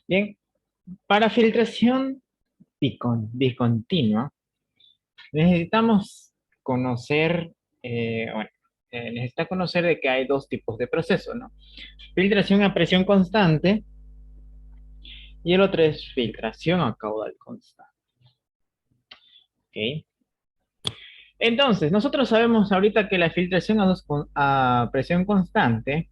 Bien, para filtración discontinua, necesitamos conocer, bueno, necesita conocer de que hay dos tipos de procesos, ¿no? Filtración a presión constante y el otro es filtración a caudal constante. ¿Ok? Entonces, nosotros sabemos ahorita que la filtración a presión constante,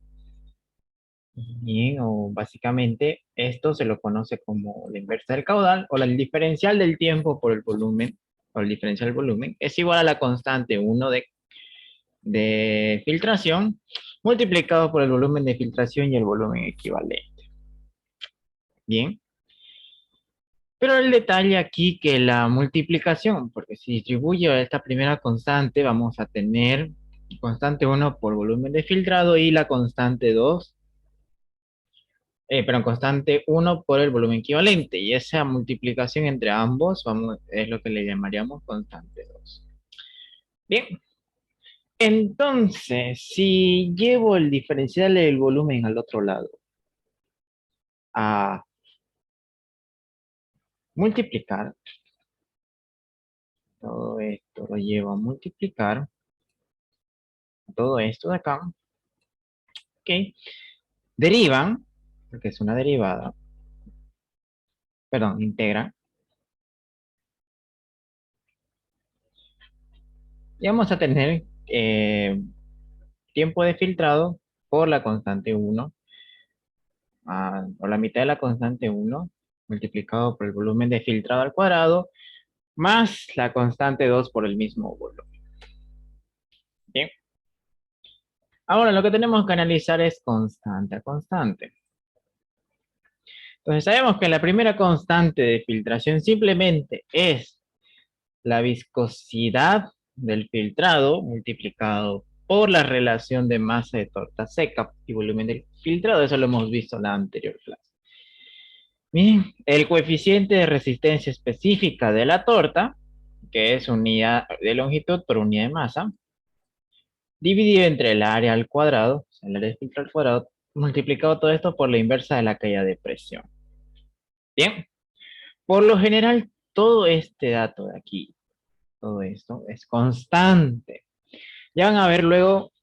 bien, o básicamente esto se lo conoce como la inversa del caudal o el diferencial del tiempo por el volumen, o el diferencial del volumen, es igual a la constante 1 de filtración multiplicado por el volumen de filtración y el volumen equivalente. Bien. Pero el detalle aquí que la multiplicación, porque si distribuyo a esta primera constante, vamos a tener constante 1 por volumen de filtrado y la constante 2, perdón, constante 1 por el volumen equivalente. Y esa multiplicación entre ambos es lo que le llamaríamos constante 2. Bien, entonces, si llevo el diferencial del volumen al otro lado, a multiplicar, todo esto lo llevo a multiplicar, todo esto de acá, ¿ok? Derivan, porque es una derivada, perdón, integran, y vamos a tener tiempo de filtrado por la constante 1, o la mitad de la constante 1, multiplicado por el volumen de filtrado al cuadrado, más la constante 2 por el mismo volumen. Bien. Ahora lo que tenemos que analizar es constante a constante. Entonces sabemos que la primera constante de filtración simplemente es la viscosidad del filtrado multiplicado por la relación de masa de torta seca y volumen del filtrado. Eso lo hemos visto en la anterior clase. Bien, el coeficiente de resistencia específica de la torta, que es unidad de longitud por unidad de masa, dividido entre el área al cuadrado, o sea, el área de filtro al cuadrado, multiplicado todo esto por la inversa de la caída de presión. Bien, por lo general, todo este dato de aquí, todo esto es constante. Ya van a ver luego,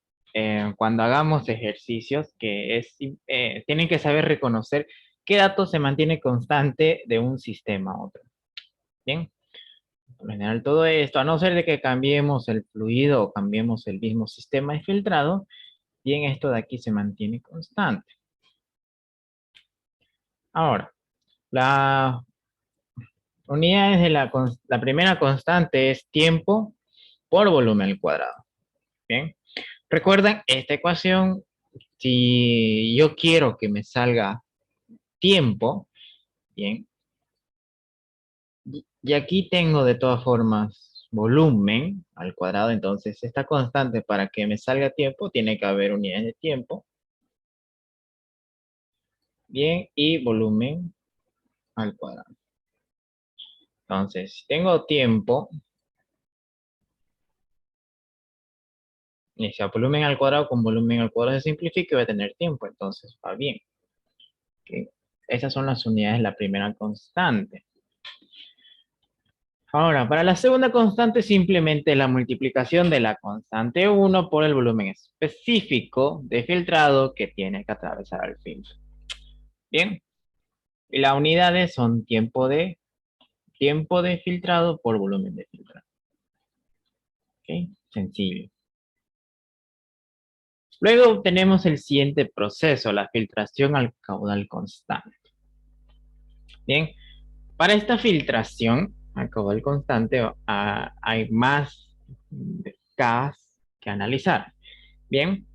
cuando hagamos ejercicios, tienen que saber reconocer qué dato se mantiene constante de un sistema a otro. Bien, por lo general todo esto, a no ser de que cambiemos el fluido o cambiemos el mismo sistema de filtrado, bien, esto de aquí se mantiene constante. Ahora, la unidades de la primera constante es tiempo por volumen al cuadrado. Bien, recuerden esta ecuación. Si yo quiero que me salga tiempo, bien, y aquí tengo de todas formas volumen al cuadrado, entonces esta constante para que me salga tiempo tiene que haber unidades de tiempo, bien, y volumen al cuadrado. Entonces, si tengo tiempo, y sea volumen al cuadrado con volumen al cuadrado se simplifica y voy a tener tiempo, entonces va bien. ¿Okay? Esas son las unidades de la primera constante. Ahora, para la segunda constante, simplemente la multiplicación de la constante 1 por el volumen específico de filtrado que tiene que atravesar el filtro. Bien, y las unidades son tiempo de filtrado por volumen de filtrado. ¿Ok? Sencillo. Luego tenemos el siguiente proceso, la filtración al caudal constante. Bien, para esta filtración al caudal constante hay más casos que analizar. Bien,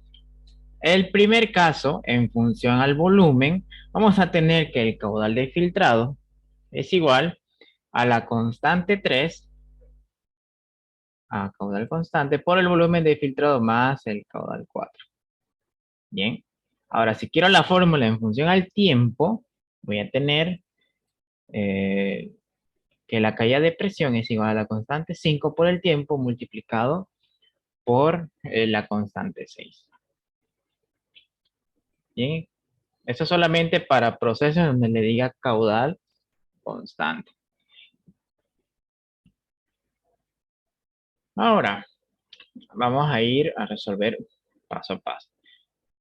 el primer caso, en función al volumen, vamos a tener que el caudal de filtrado es igual a la constante 3, a caudal constante, por el volumen de filtrado más el caudal 4. Bien, ahora si quiero la fórmula en función al tiempo, voy a tener eh, que la caída de presión es igual a la constante 5 por el tiempo multiplicado por la constante 6. Bien, Eso solamente para procesos donde le diga caudal constante. Ahora, vamos a ir a resolver paso a paso.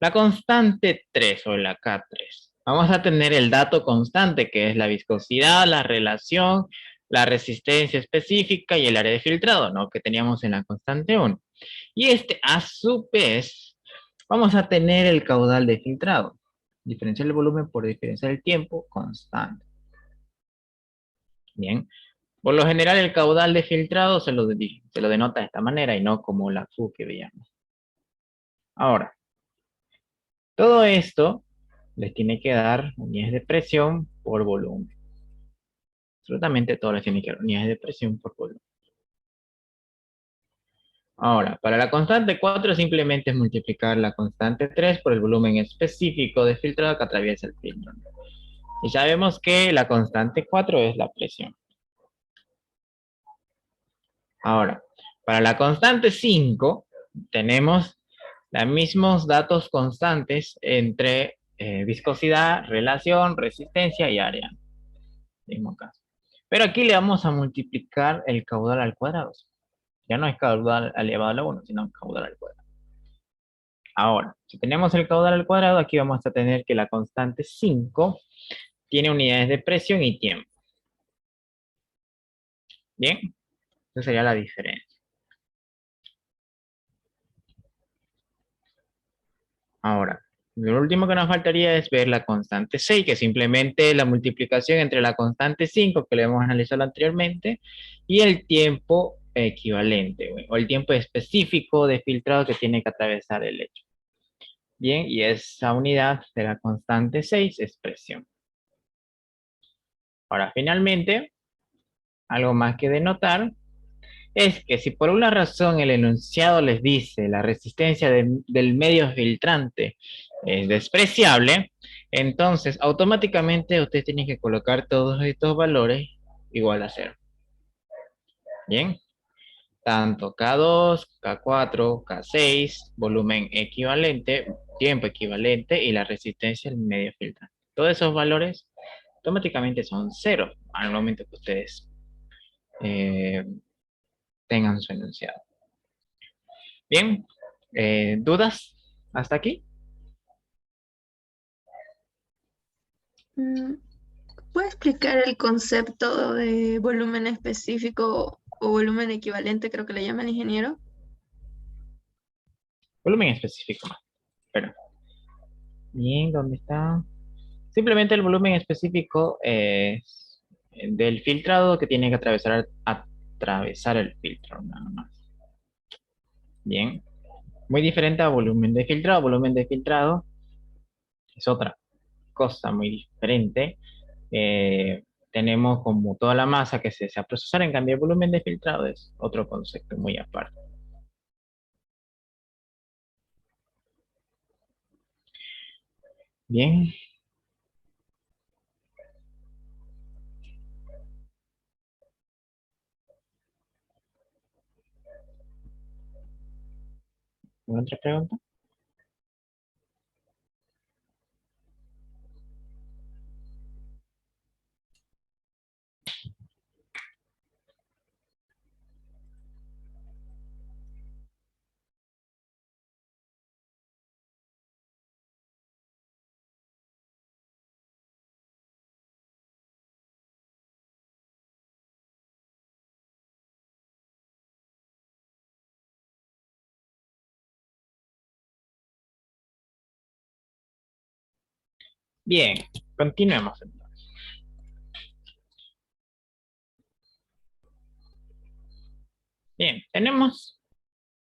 La constante 3 o la K3. Vamos a tener el dato constante que es la viscosidad, la relación, la resistencia específica y el área de filtrado, ¿no? Que teníamos en la constante 1. Y a su vez, vamos a tener el caudal de filtrado. Diferenciar el volumen por diferenciar el tiempo constante. Bien. Por lo general, el caudal de filtrado se lo denota de esta manera y no como la Q que veíamos. Ahora, todo esto les tiene que dar unidades de presión por volumen. Absolutamente todo les tiene que dar unidades de presión por volumen. Ahora, para la constante 4 simplemente es multiplicar la constante 3 por el volumen específico de filtrado que atraviesa el filtro. Y sabemos que la constante 4 es la presión. Ahora, para la constante 5 tenemos los mismos datos constantes entre viscosidad, relación, resistencia y área. Mismo caso. Pero aquí le vamos a multiplicar el caudal al cuadrado. Ya no es caudal elevado a la 1, sino caudal al cuadrado. Ahora, si tenemos el caudal al cuadrado, aquí vamos a tener que la constante 5 tiene unidades de presión y tiempo. Bien, esa sería la diferencia. Ahora, lo último que nos faltaría es ver la constante 6, que es simplemente la multiplicación entre la constante 5, que le hemos analizado anteriormente, y el tiempo equivalente, o el tiempo específico de filtrado que tiene que atravesar el lecho. Bien, y esa unidad de la constante 6 es presión. Ahora, finalmente, algo más que denotar es que si por una razón el enunciado les dice la resistencia del medio filtrante es despreciable, entonces automáticamente usted tiene que colocar todos estos valores igual a 0. Bien, tanto K2, K4, K6, volumen equivalente, tiempo equivalente y la resistencia del medio filtrante. Todos esos valores automáticamente son 0 al momento que ustedes eh, tengan su enunciado. Bien, ¿dudas hasta aquí? Mm, ¿Puede explicar el concepto de volumen específico o volumen equivalente, creo que le llama el ingeniero? Volumen específico. Pero, bien, ¿dónde está? Simplemente el volumen específico es del filtrado que tiene que atravesar el filtro, nada más. Bien, muy diferente a volumen de filtrado. Volumen de filtrado es otra cosa muy diferente. Tenemos como toda la masa que se desea procesar, en cambio el volumen de filtrado es otro concepto muy aparte. Bien, ¿alguna otra pregunta? Bien, continuemos entonces. Bien, tenemos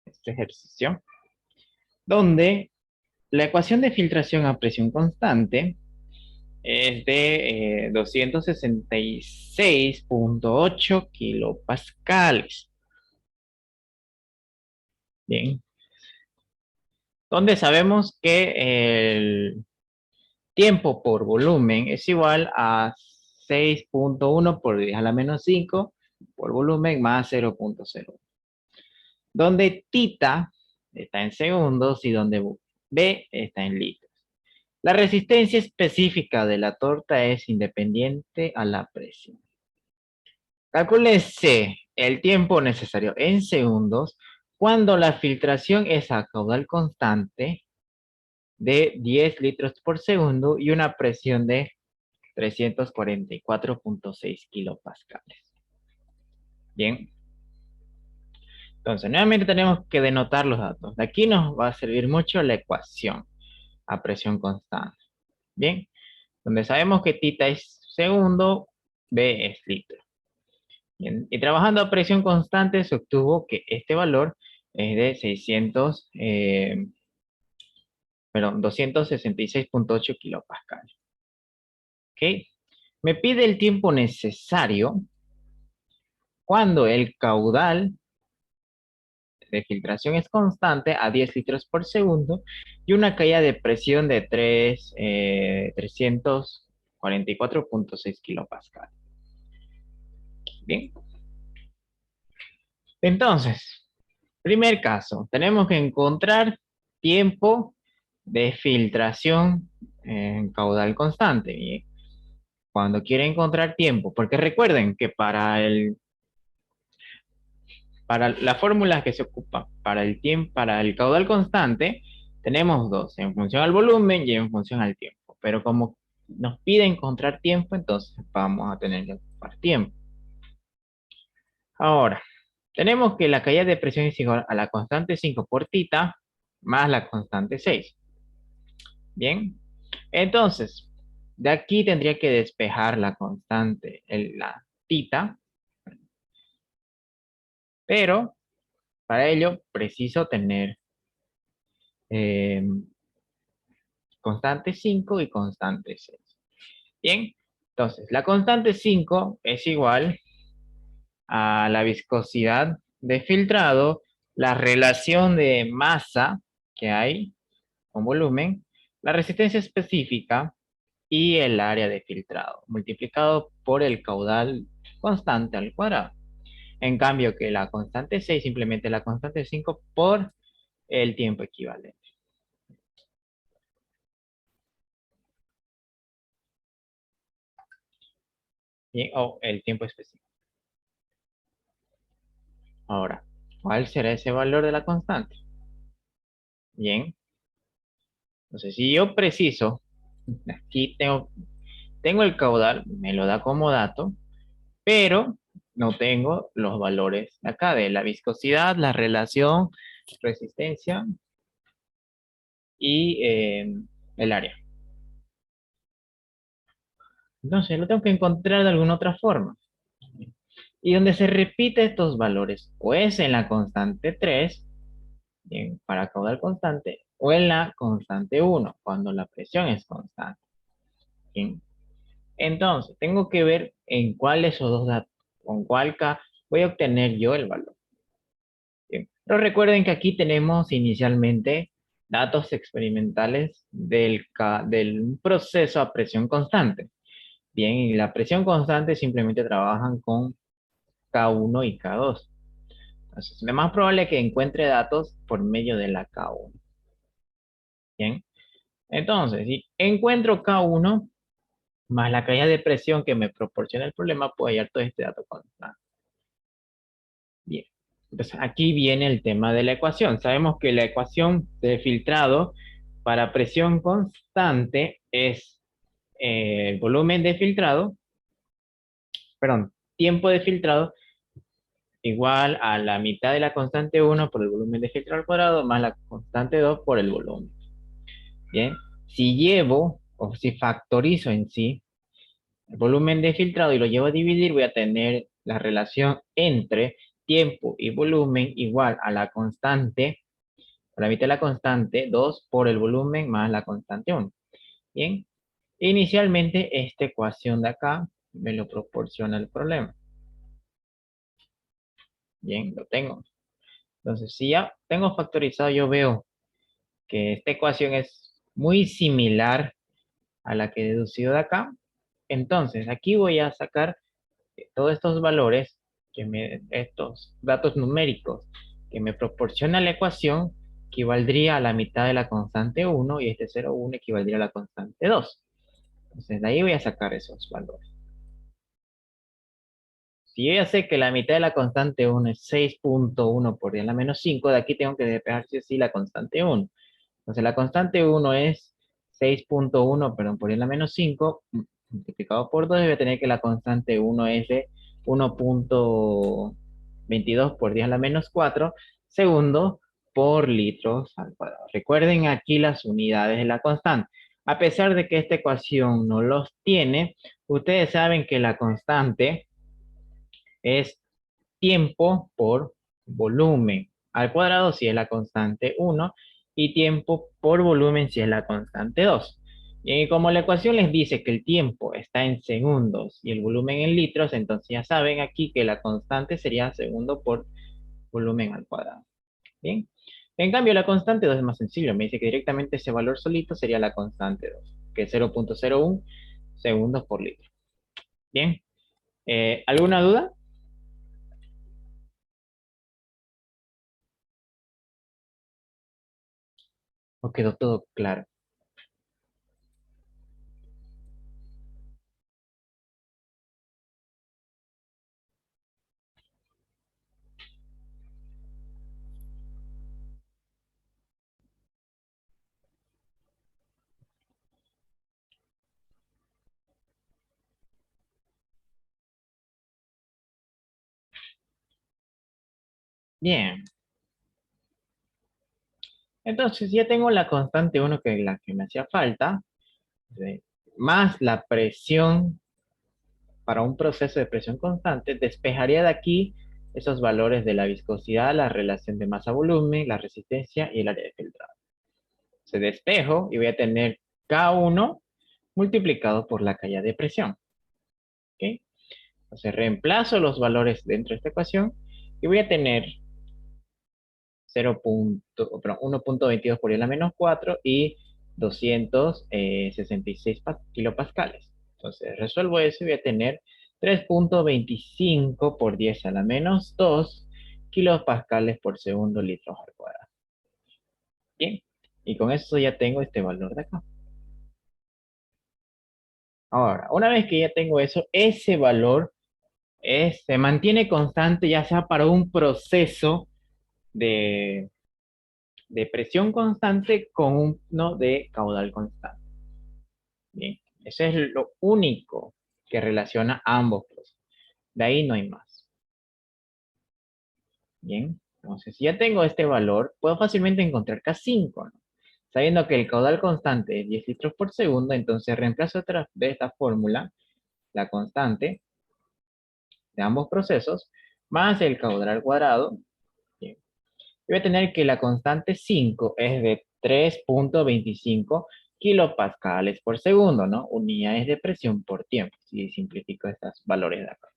este ejercicio donde la ecuación de filtración a presión constante es de 266,8 kilopascales. Bien, donde sabemos que el tiempo por volumen es igual a 6,1 por 10 a la menos 5 por volumen más 0,0. Donde tita está en segundos y donde B está en litros. La resistencia específica de la torta es independiente a la presión. Calcúlese el tiempo necesario en segundos cuando la filtración es a caudal constante de 10 litros por segundo y una presión de 344.6 kilopascales. Bien. Entonces, nuevamente tenemos que denotar los datos. De aquí nos va a servir mucho la ecuación a presión constante. Bien. Donde sabemos que tita es segundo, B es litro. Bien. Y trabajando a presión constante se obtuvo que este valor es de 266.8 kilopascales. ¿Ok? Me pide el tiempo necesario cuando el caudal de filtración es constante a 10 litros por segundo y una caída de presión de 344.6 kilopascales. Bien. Entonces, primer caso, tenemos que encontrar tiempo de filtración en caudal constante. Bien. Cuando quiere encontrar tiempo, porque recuerden que para la fórmula que se ocupa para el tiempo, para el caudal constante, tenemos dos, en función al volumen y en función al tiempo. Pero como nos pide encontrar tiempo, entonces vamos a tener que ocupar tiempo. Ahora, tenemos que la caída de presión es igual a la constante 5 por tita más la constante 6. Bien, entonces, de aquí tendría que despejar la constante, la tita, pero para ello preciso tener eh, constante 5 y constante 6. Bien, entonces la constante 5 es igual a la viscosidad de filtrado, la relación de masa que hay con volumen, la resistencia específica y el área de filtrado, multiplicado por el caudal constante al cuadrado. En cambio que la constante 6 simplemente la constante 5 por el tiempo equivalente. Bien, o el tiempo específico. Ahora, ¿cuál será ese valor de la constante? Bien, entonces si yo preciso, aquí tengo el caudal, me lo da como dato, pero no tengo los valores de acá de la viscosidad, la relación, resistencia y el área. Entonces lo tengo que encontrar de alguna otra forma. Y donde se repite estos valores, o es en la constante 3, bien, para caudal constante, o en la constante 1, cuando la presión es constante. Bien. Entonces, tengo que ver en cuál de esos dos datos, con cuál K voy a obtener yo el valor. Bien. Pero recuerden que aquí tenemos inicialmente datos experimentales del proceso a presión constante. Bien, y la presión constante simplemente trabajan con K1 y K2. Entonces, lo más probable es que encuentre datos por medio de la K1. Bien, entonces, si encuentro K1 más la caída de presión que me proporciona el problema, puedo hallar todo este dato constante. Bien, entonces aquí viene el tema de la ecuación. Sabemos que la ecuación de filtrado para presión constante es el volumen de filtrado, perdón, tiempo de filtrado igual a la mitad de la constante 1 por el volumen de filtrado al cuadrado más la constante 2 por el volumen. Bien, si llevo o si factorizo en sí el volumen de filtrado y lo llevo a dividir, voy a tener la relación entre tiempo y volumen igual a la constante, a la mitad de la constante 2 por el volumen más la constante 1. Bien, inicialmente esta ecuación de acá me lo proporciona el problema. Bien, lo tengo. Entonces, si ya tengo factorizado, yo veo que esta ecuación es muy similar a la que he deducido de acá. Entonces, aquí voy a sacar todos estos valores, estos datos numéricos que me proporciona la ecuación, equivaldría a la mitad de la constante 1 y este 0,1 equivaldría a la constante 2. Entonces, de ahí voy a sacar esos valores. Si yo ya sé que la mitad de la constante 1 es 6,1 por 10 a la menos 5, de aquí tengo que despejar sí o sí la constante 1. Entonces, la constante 1 es 6,1, perdón, por 10 a la menos 5, multiplicado por 2, debe tener que la constante 1 es de 1,22 por 10 a la menos 4 segundos por litros al cuadrado. Recuerden aquí las unidades de la constante. A pesar de que esta ecuación no los tiene, ustedes saben que la constante es tiempo por volumen al cuadrado si es la constante 1 y tiempo por volumen si es la constante 2. Y como la ecuación les dice que el tiempo está en segundos y el volumen en litros, entonces ya saben aquí que la constante sería segundo por volumen al cuadrado. Bien. En cambio, la constante 2 es más sencillo. Me dice que directamente ese valor solito sería la constante 2, que es 0,01 segundos por litro. Bien. ¿Alguna duda? ¿O quedó todo claro? Bien. Entonces ya tengo la constante 1 que es la que me hacía falta, ¿sí? Más la presión para un proceso de presión constante, despejaría de aquí esos valores de la viscosidad, la relación de masa-volumen, la resistencia y el área de filtrado. Se despejo y voy a tener K1 multiplicado por la caída de presión. ¿Ok? Entonces reemplazo los valores dentro de esta ecuación y voy a tener 1,22 por la menos 4 y 266 kilopascales. Entonces resuelvo eso y voy a tener 3,25 por 10 a la menos 2 kilopascales por segundo litros al cuadrado. Bien, y con eso ya tengo este valor de acá. Ahora, una vez que ya tengo eso, ese valor se mantiene constante ya sea para un proceso de presión constante con uno de caudal constante. Bien, eso es lo único que relaciona ambos procesos. De ahí no hay más. Bien, entonces si ya tengo este valor, puedo fácilmente encontrar K5, ¿no? Sabiendo que el caudal constante es 10 litros por segundo, entonces reemplazo de esta fórmula la constante de ambos procesos más el caudal al cuadrado. Bien, voy a tener que la constante 5 es de 3,25 kilopascales por segundo, ¿no? Unidades de presión por tiempo, si simplifico estos valores de acá.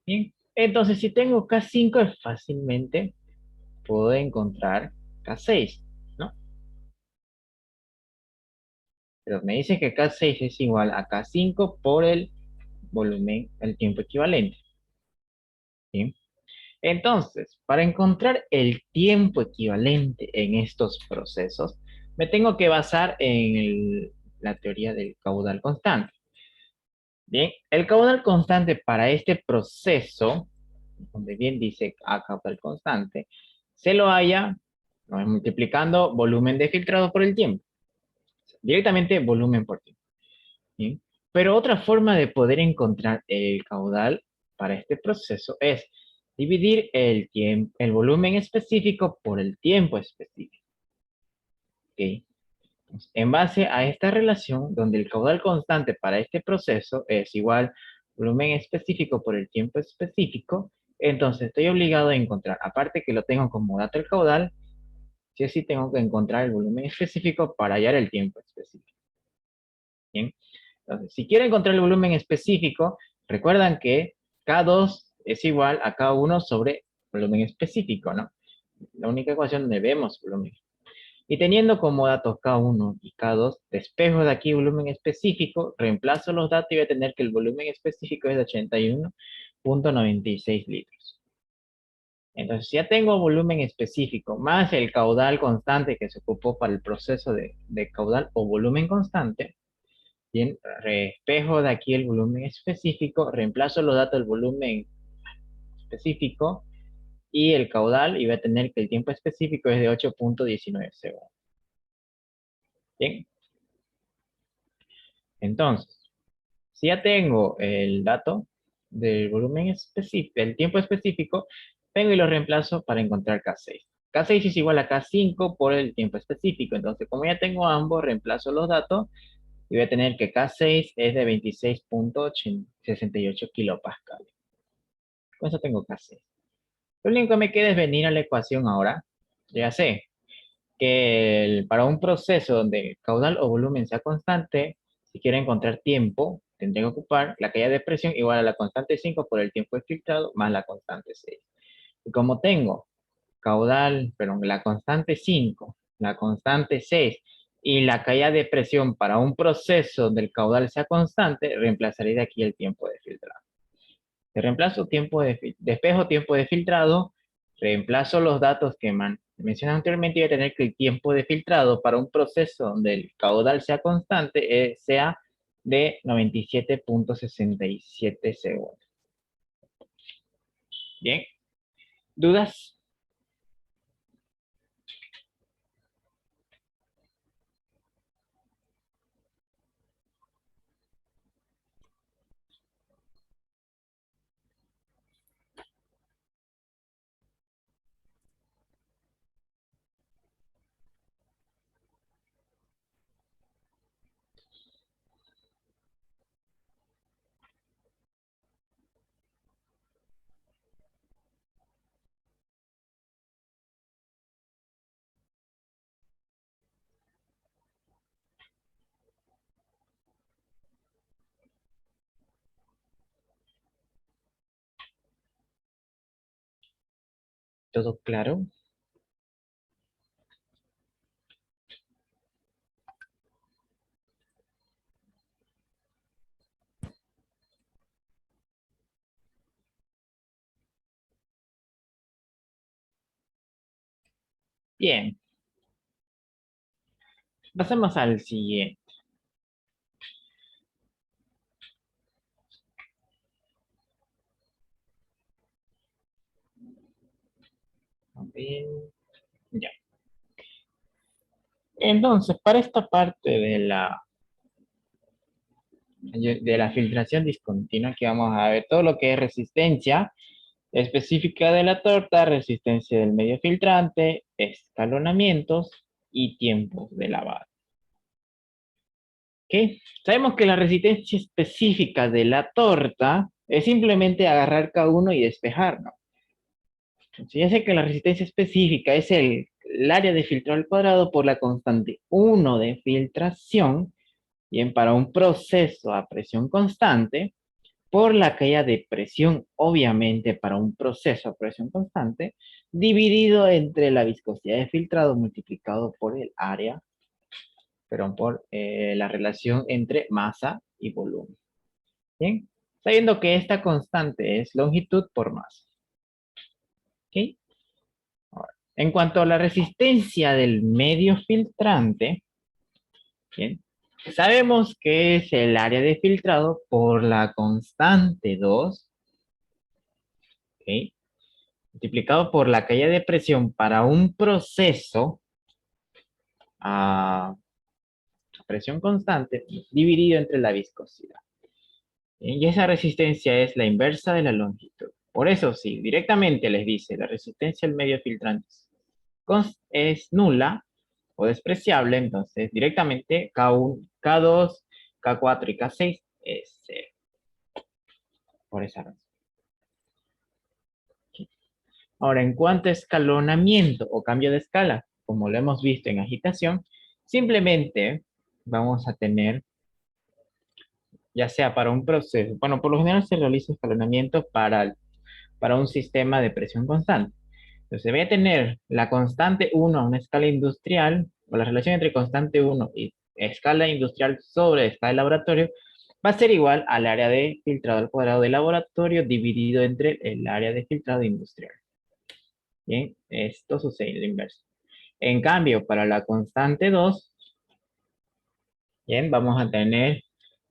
Bien, entonces si tengo K5 fácilmente puedo encontrar K6, ¿no? Pero me dice que K6 es igual a K5 por el volumen, el tiempo equivalente. ¿Sí? Entonces, para encontrar el tiempo equivalente en estos procesos, me tengo que basar en la teoría del caudal constante. Bien, el caudal constante para este proceso, donde bien dice A caudal constante, se lo halla multiplicando volumen de filtrado por el tiempo. Directamente volumen por tiempo. ¿Sí? Pero otra forma de poder encontrar el caudal para este proceso es dividir el volumen específico por el tiempo específico. ¿Okay? Entonces, en base a esta relación, donde el caudal constante para este proceso es igual volumen específico por el tiempo específico, entonces estoy obligado a encontrar, aparte que lo tengo como dato el caudal, sí o sí tengo que encontrar el volumen específico para hallar el tiempo específico. Bien. Entonces, si quiero encontrar el volumen específico, recuerdan que K2 es igual a K1 sobre volumen específico, ¿no? La única ecuación donde vemos volumen. Y teniendo como datos K1 y K2, despejo de aquí volumen específico, reemplazo los datos y voy a tener que el volumen específico es de 81,96 litros. Entonces, ya tengo volumen específico más el caudal constante que se ocupó para el proceso de caudal o volumen constante. Bien, respejo de aquí el volumen específico, reemplazo los datos del volumen específico y el caudal y voy a tener que el tiempo específico es de 8.19 segundos. Bien, entonces, si ya tengo el dato del volumen específico, el tiempo específico, vengo y lo reemplazo para encontrar K6. K6 es igual a K5 por el tiempo específico. Entonces, como ya tengo ambos, reemplazo los datos y voy a tener que K6 es de 26.68 kilopascales. Con eso tengo K6. Lo único que me queda es venir a la ecuación ahora. Ya sé que para un proceso donde caudal o volumen sea constante, si quiero encontrar tiempo, tendré que ocupar la caída de presión igual a la constante 5 por el tiempo filtrado más la constante 6. Y como tengo caudal, perdón, la constante 5, la constante 6 y la caída de presión para un proceso del caudal sea constante, reemplazaré de aquí el tiempo de filtrado. De reemplazo tiempo de despejo, tiempo de filtrado, reemplazo los datos que mencioné anteriormente y voy a tener que el tiempo de filtrado para un proceso donde el caudal sea constante sea de 97.67 segundos. Bien, ¿dudas? ¿Todo claro? Bien, pasemos al siguiente. A ver, ya. Entonces, para esta parte de la filtración discontinua, que vamos a ver todo lo que es resistencia específica de la torta, resistencia del medio filtrante, escalonamientos y tiempos de lavado. ¿Ok? Sabemos que la resistencia específica de la torta es simplemente agarrar cada uno y despejarlo. Entonces, ya sé que la resistencia específica es el área de filtrado al cuadrado por la constante 1 de filtración, bien, para un proceso a presión constante, por la caída de presión, obviamente, para un proceso a presión constante, dividido entre la viscosidad de filtrado multiplicado por el área, perdón, por la relación entre masa y volumen. Bien, sabiendo que esta constante es longitud por masa. ¿Ok? Ahora, en cuanto a la resistencia del medio filtrante, bien, sabemos que es el área de filtrado por la constante 2, ¿ok? Multiplicado por la caída de presión para un proceso a presión constante dividido entre la viscosidad. Y esa resistencia es la inversa de la longitud. Por eso, si directamente les dice la resistencia al medio filtrante es nula o despreciable, entonces directamente K1, K2, K4 y K6 es 0. Por esa razón. Ahora, en cuanto a escalonamiento o cambio de escala, como lo hemos visto en agitación, simplemente vamos a tener, ya sea para un proceso, bueno, por lo general se realiza escalonamiento para un sistema de presión constante. Entonces, voy a tener la constante 1 a una escala industrial, o la relación entre constante 1 y escala industrial sobre escala de laboratorio, va a ser igual al área de filtrado al cuadrado de laboratorio dividido entre el área de filtrado industrial. Bien, esto sucede en lo inverso. En cambio, para la constante 2, bien, vamos a tener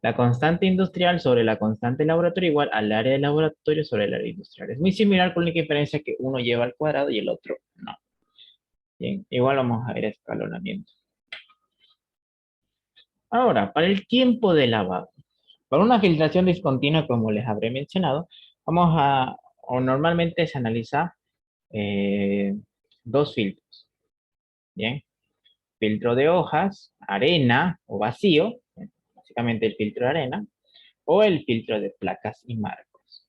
la constante industrial sobre la constante laboratorio igual al área de laboratorio sobre el área industrial. Es muy similar con la única diferencia que uno lleva al cuadrado y el otro no. Bien, igual vamos a ver escalonamiento. Ahora, para el tiempo de lavado. Para una filtración discontinua, como les habré mencionado, o normalmente se analiza eh, dos filtros. Bien, filtro de hojas, arena o vacío, básicamente el filtro de arena, o el filtro de placas y marcos.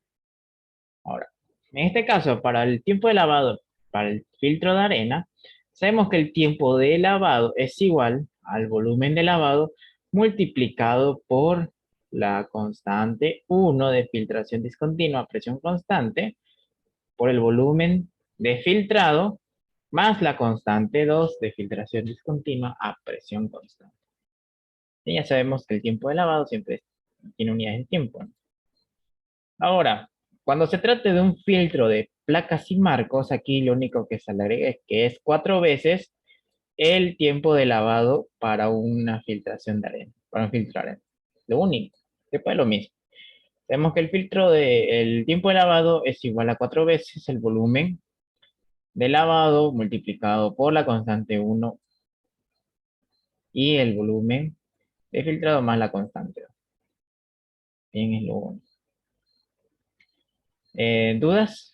Ahora, en este caso, para el tiempo de lavado, para el filtro de arena, sabemos que el tiempo de lavado es igual al volumen de lavado multiplicado por la constante 1 de filtración discontinua a presión constante por el volumen de filtrado más la constante 2 de filtración discontinua a presión constante. Y ya sabemos que el tiempo de lavado siempre tiene unidades de tiempo, ¿no? Ahora, cuando se trate de un filtro de placas y marcos, aquí lo único que se le agrega es que es 4 veces el tiempo de lavado para una filtración de arena, para un filtro de arena. Lo único, después lo mismo. Vemos que el tiempo de lavado es igual a 4 veces el volumen de lavado multiplicado por la constante 1 y el volumen de filtrado más la constante 2. Bien, es lo único. ¿Dudas?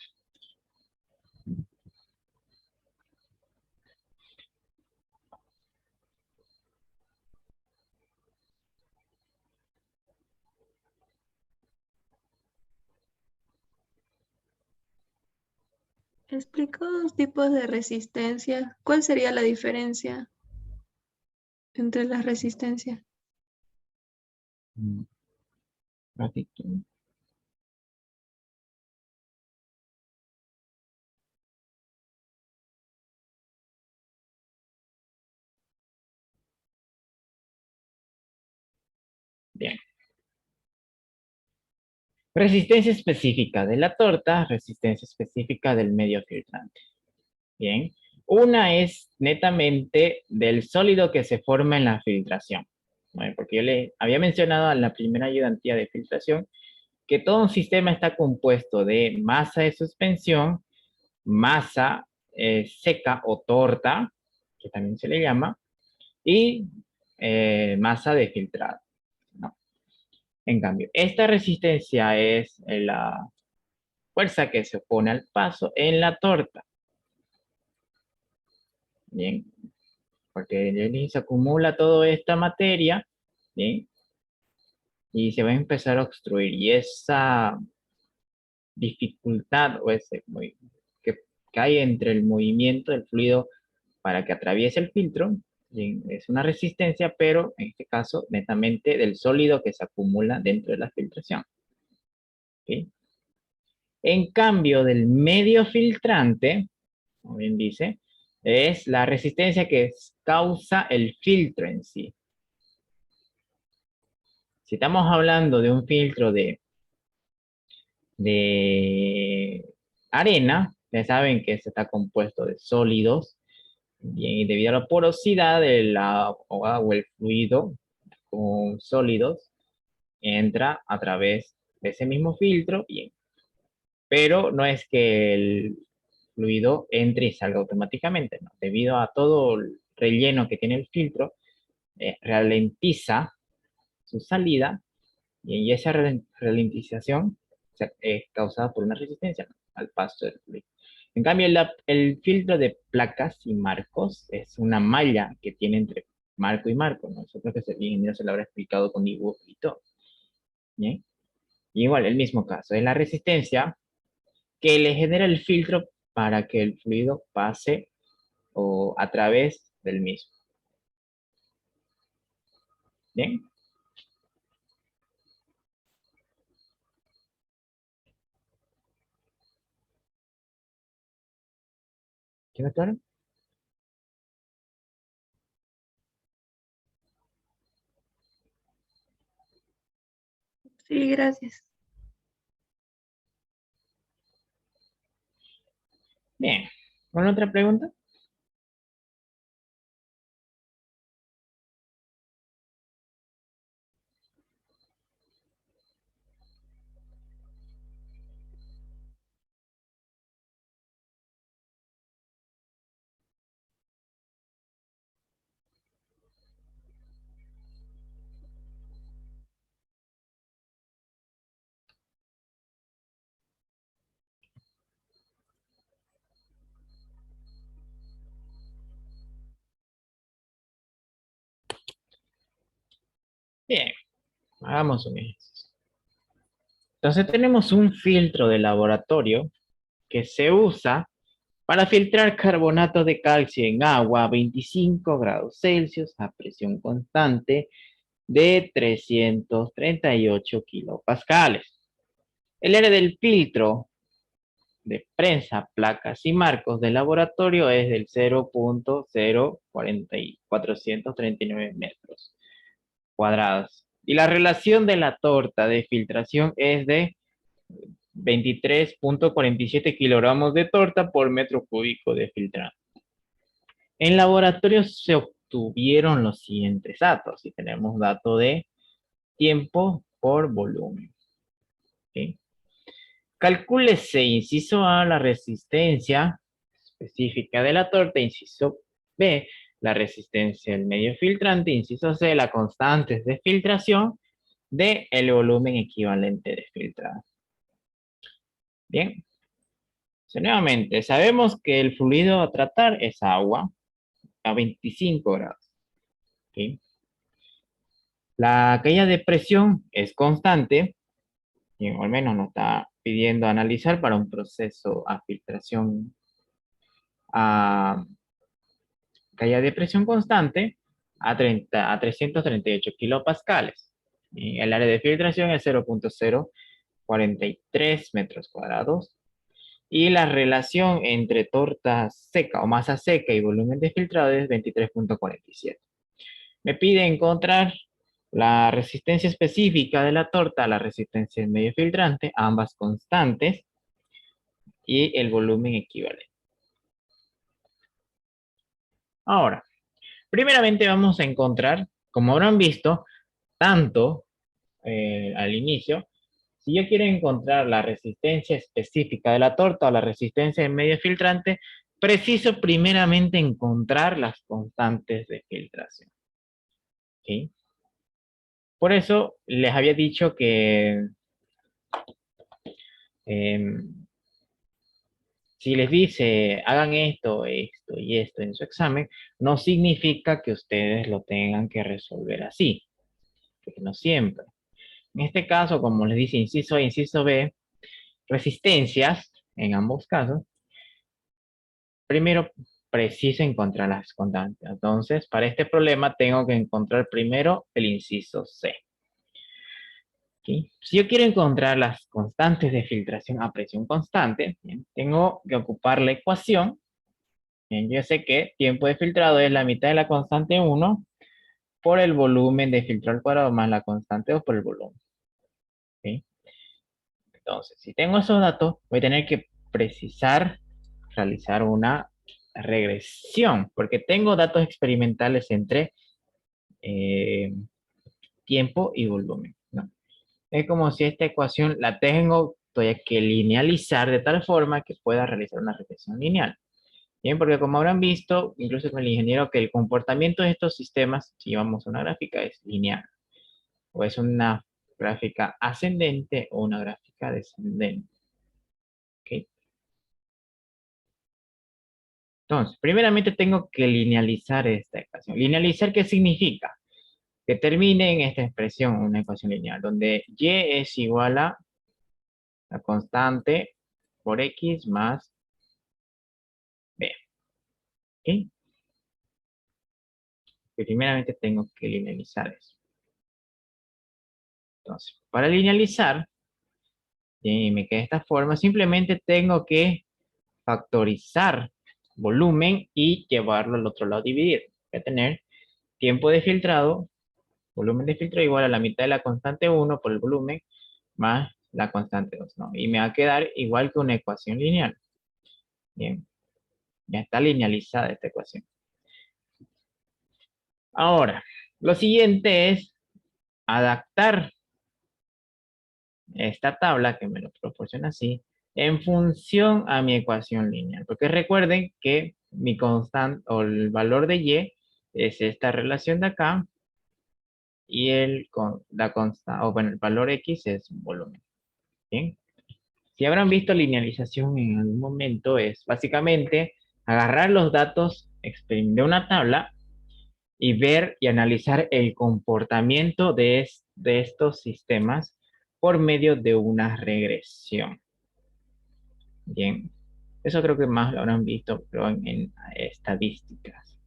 Explicó dos tipos de resistencia. ¿Cuál sería la diferencia entre las resistencias? Mm, ratito. Bien. Resistencia específica de la torta, resistencia específica del medio filtrante. Bien. Una es netamente del sólido que se forma en la filtración. Bueno, porque yo le había mencionado en la primera ayudantía de filtración que todo un sistema está compuesto de masa de suspensión, masa seca o torta, que también se le llama, y masa de filtrado, ¿no? En cambio, esta resistencia es la fuerza que se opone al paso en la torta. Bien, porque en el se acumula toda esta materia, ¿bien? Y se va a empezar a obstruir. Y esa dificultad o que, que hay entre el movimiento del fluido para que atraviese el filtro, ¿bien? Es una resistencia, pero en este caso netamente del sólido que se acumula dentro de la filtración. ¿Ok? En cambio del medio filtrante, como bien dice, es la resistencia que causa el filtro en sí. Si estamos hablando de un filtro de arena, ya saben que se está compuesto de sólidos, bien, y debido a la porosidad del agua o el fluido con sólidos, entra a través de ese mismo filtro, bien, pero no es que el fluido entre y salga automáticamente, ¿no? Debido a todo el relleno que tiene el filtro, ralentiza su salida y esa ralentización es causada por una resistencia, ¿no?, al paso del fluido. En cambio, el filtro de placas y marcos es una malla que tiene entre marco y marco, ¿no? Nosotros que se lo habrá explicado con dibujo y todo. ¿Bien? Igual, el mismo caso, es la resistencia que le genera el filtro para que el fluido pase o a través del mismo. ¿Bien? ¿Queda claro? Sí, gracias. Bien. ¿Alguna otra pregunta? Bien, hagamos un ejercicio. Entonces tenemos un filtro de laboratorio que se usa para filtrar carbonato de calcio en agua a 25 grados Celsius a presión constante de 338 kilopascales. El área del filtro de prensa, placas y marcos del laboratorio es del 0.0439 metros cuadrados. Y la relación de la torta de filtración es de 23.47 kilogramos de torta por metro cúbico de filtrado. En laboratorio se obtuvieron los siguientes datos y tenemos dato de tiempo por volumen. ¿Okay? Calcúlese, inciso A, la resistencia específica de la torta, inciso B, la resistencia del medio filtrante, inciso C, la constante de filtración del volumen equivalente de filtrado. Bien, nuevamente, sabemos que el fluido a tratar es agua a 25 grados. ¿Okay? La caída de presión es constante, y al menos nos está pidiendo analizar para un proceso a filtración a caída de presión constante a 338 kilopascales. Y el área de filtración es 0.043 metros cuadrados. Y la relación entre torta seca o masa seca y volumen de filtrado es 23.47. Me pide encontrar la resistencia específica de la torta, la resistencia del medio filtrante, ambas constantes, y el volumen equivalente. Ahora, primeramente vamos a encontrar, como habrán visto, tanto al inicio, si yo quiero encontrar la resistencia específica de la torta o la resistencia del medio filtrante, preciso primeramente encontrar las constantes de filtración. ¿Okay? Por eso les había dicho que eh, si les dice hagan esto, esto y esto en su examen, no significa que ustedes lo tengan que resolver así, porque no siempre. En este caso, como les dice inciso A, inciso B, resistencias, en ambos casos, primero preciso encontrar las constantes. Entonces, para este problema tengo que encontrar primero el inciso C. ¿Okay? Si yo quiero encontrar las constantes de filtración a presión constante, bien, tengo que ocupar la ecuación. Bien, yo sé que tiempo de filtrado es la mitad de la constante 1 por el volumen de filtro al cuadrado más la constante 2 por el volumen. ¿Okay? Entonces, si tengo esos datos, voy a tener que precisar, realizar una regresión, porque tengo datos experimentales entre eh, tiempo y volumen, ¿no? Es como si esta ecuación la tengo, todavía que linealizar de tal forma que pueda realizar una regresión lineal. Bien, porque como habrán visto, incluso con el ingeniero, que el comportamiento de estos sistemas, si llevamos una gráfica, es lineal. O es una gráfica ascendente o una gráfica descendente. ¿Okay? Entonces, primeramente tengo que linealizar esta ecuación. ¿Linealizar qué significa? Que termine en esta expresión, una ecuación lineal, donde y es igual a la constante por x más b. ¿Okay? Primeramente tengo que linealizar eso. Entonces, para linealizar, y me queda de esta forma, simplemente tengo que factorizar volumen y llevarlo al otro lado, dividir. Voy a tener tiempo de filtrado, volumen de filtro igual a la mitad de la constante 1 por el volumen más la constante 2, ¿no? Y me va a quedar igual que una ecuación lineal. Bien. Ya está linealizada esta ecuación. Ahora, lo siguiente es adaptar esta tabla que me lo proporciona así en función a mi ecuación lineal. Porque recuerden que mi constante o el valor de y es esta relación de acá y la constante, o bueno, el valor x es volumen. Bien. Si habrán visto linealización en algún momento, es básicamente agarrar los datos de una tabla y ver y analizar el comportamiento de estos sistemas por medio de una regresión. Bien, eso creo que más lo habrán visto pero en estadísticas.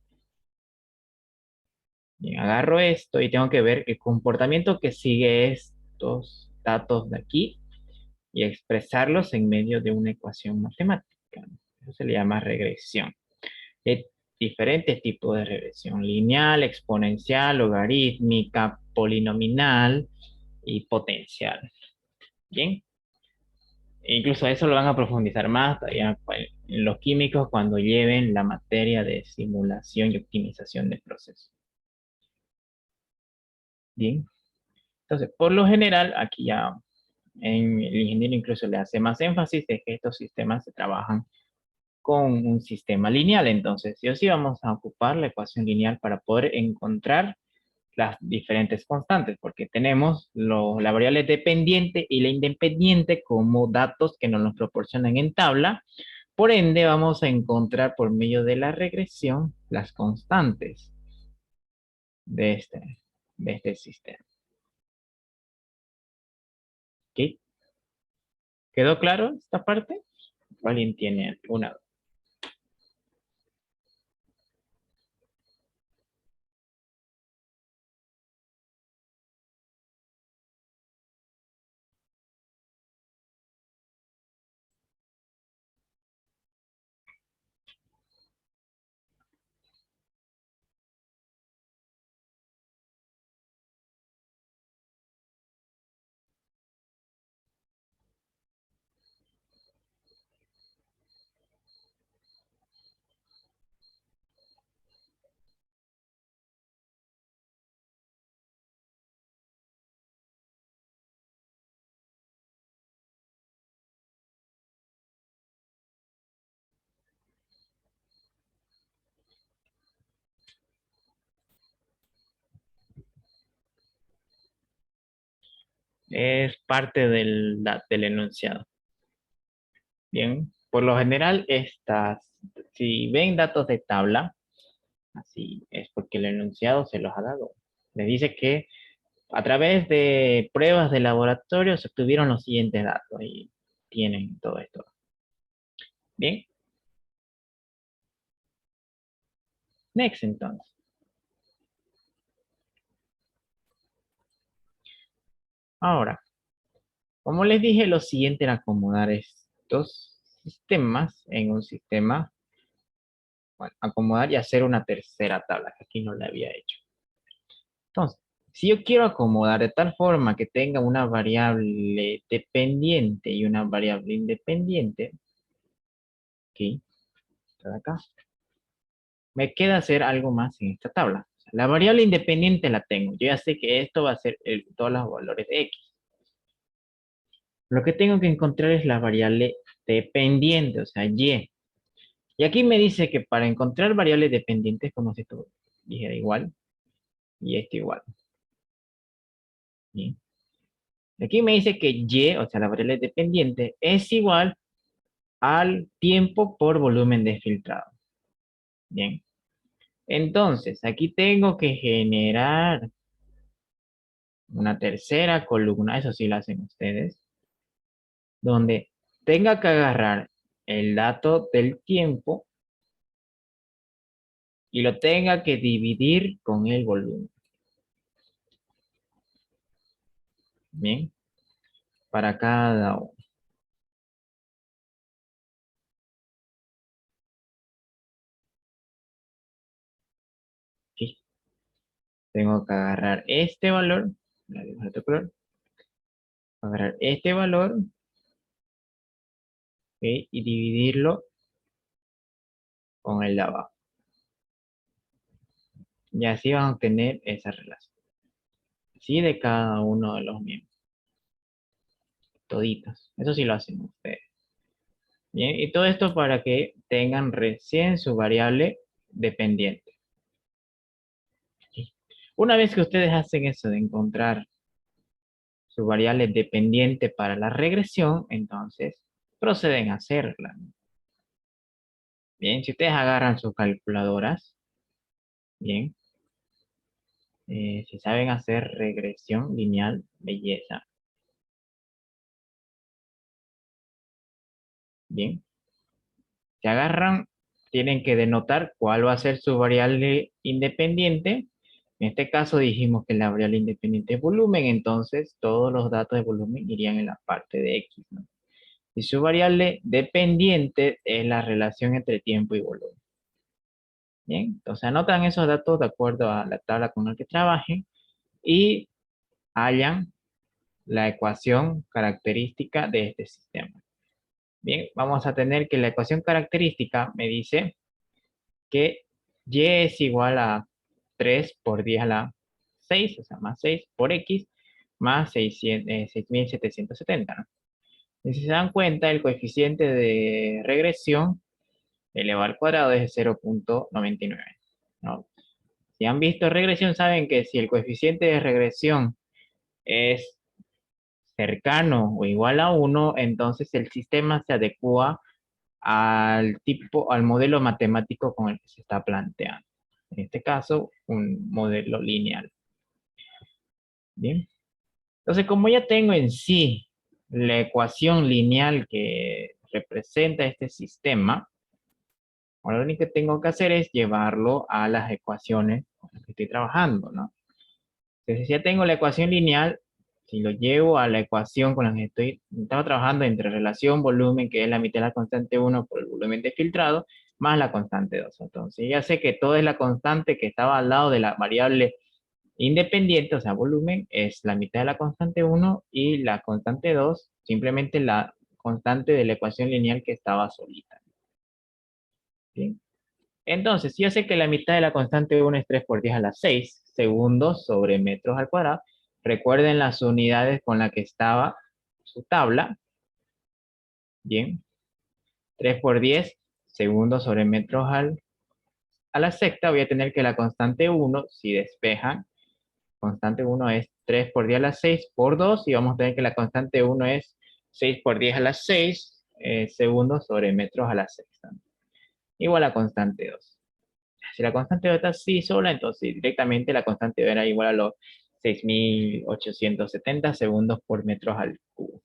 Bien, agarro esto y tengo que ver el comportamiento que sigue estos datos de aquí y expresarlos en medio de una ecuación matemática. Eso se le llama regresión. Hay diferentes tipos de regresión: lineal, exponencial, logarítmica, polinomial y potencial. Bien, e incluso eso lo van a profundizar más todavía en los químicos cuando lleven la materia de simulación y optimización de procesos. Bien, entonces por lo general aquí ya en el ingeniero incluso le hace más énfasis de que estos sistemas se trabajan con un sistema lineal. Entonces, sí o sí vamos a ocupar la ecuación lineal para poder encontrar las diferentes constantes, porque tenemos la variable dependiente y la independiente como datos que nos los proporcionan en tabla. Por ende, vamos a encontrar por medio de la regresión las constantes de este sistema. ¿Ok? ¿Quedó claro esta parte? ¿Alguien tiene alguna? Es parte del enunciado. Bien, por lo general, si ven datos de tabla, así es porque el enunciado se los ha dado. Le dice que a través de pruebas de laboratorio se obtuvieron los siguientes datos y tienen todo esto. Bien, next entonces. Ahora, como les dije, lo siguiente era acomodar estos sistemas en un sistema, bueno, acomodar y hacer una tercera tabla, que aquí no la había hecho. Entonces, si yo quiero acomodar de tal forma que tenga una variable dependiente y una variable independiente, aquí, está de acá, me queda hacer algo más en esta tabla. O sea, la variable independiente la tengo. Yo ya sé que esto va a ser todos los valores de x. Lo que tengo que encontrar es la variable dependiente, o sea, y. Y aquí me dice que para encontrar variables dependientes, como si esto dijera igual, y esto igual. Bien. Aquí me dice que y, o sea, la variable dependiente, es igual al tiempo por volumen de filtrado. Bien. Entonces, aquí tengo que generar una tercera columna, eso sí lo hacen ustedes, donde tenga que agarrar el dato del tiempo y lo tenga que dividir con el volumen. Bien. Para cada uno. Aquí. Tengo que agarrar este valor, agarrar este valor, ¿ok? Y dividirlo con el de abajo. Y así van a obtener esa relación. Así de cada uno de los miembros. Toditos. Eso sí lo hacen ustedes. Bien, y todo esto para que tengan recién su variable dependiente. Una vez que ustedes hacen eso de encontrar su variable dependiente para la regresión, entonces proceden a hacerla. Bien, si ustedes agarran sus calculadoras, bien, si saben hacer regresión lineal, belleza. Bien, si agarran, tienen que denotar cuál va a ser su variable independiente. En este caso dijimos que la variable independiente es volumen, entonces todos los datos de volumen irían en la parte de X, ¿no? Y su variable dependiente es la relación entre tiempo y volumen. Bien, entonces anotan esos datos de acuerdo a la tabla con la que trabajen y hallan la ecuación característica de este sistema. Bien, vamos a tener que la ecuación característica me dice que y es igual a 3 por 10 a la 6, o sea, más 6 por x, más 6.770, ¿no? Y si se dan cuenta, el coeficiente de regresión elevado al cuadrado es 0.99, ¿no? Si han visto regresión, saben que si el coeficiente de regresión es cercano o igual a 1, entonces el sistema se adecua al tipo, al modelo matemático con el que se está planteando. En este caso, un modelo lineal. Bien. Entonces, como ya tengo en sí la ecuación lineal que representa este sistema, ahora lo único que tengo que hacer es llevarlo a las ecuaciones con las que estoy trabajando, ¿no? Entonces, si ya tengo la ecuación lineal, si lo llevo a la ecuación con la que estaba trabajando entre relación volumen, que es la mitad de la constante 1 por el volumen de filtrado, más la constante 2. Entonces, ya sé que toda es la constante que estaba al lado de la variable independiente, o sea, volumen, es la mitad de la constante 1 y la constante 2, simplemente la constante de la ecuación lineal que estaba solita. ¿Bien? Entonces, si yo sé que la mitad de la constante 1 es 3 por 10 a la 6 segundos sobre metros al cuadrado. Recuerden las unidades con las que estaba su tabla. Bien. 3 por 10 segundos sobre metros a la sexta. Voy a tener que la constante 1, si despejan, constante 1 es 3 por 10 a la 6 por 2. Y vamos a tener que la constante 1 es 6 por 10 a la 6 segundos sobre metros a la sexta. Igual a constante 2. Si la constante está así sola, entonces directamente la constante era igual a los 6.870 segundos por metros al cubo.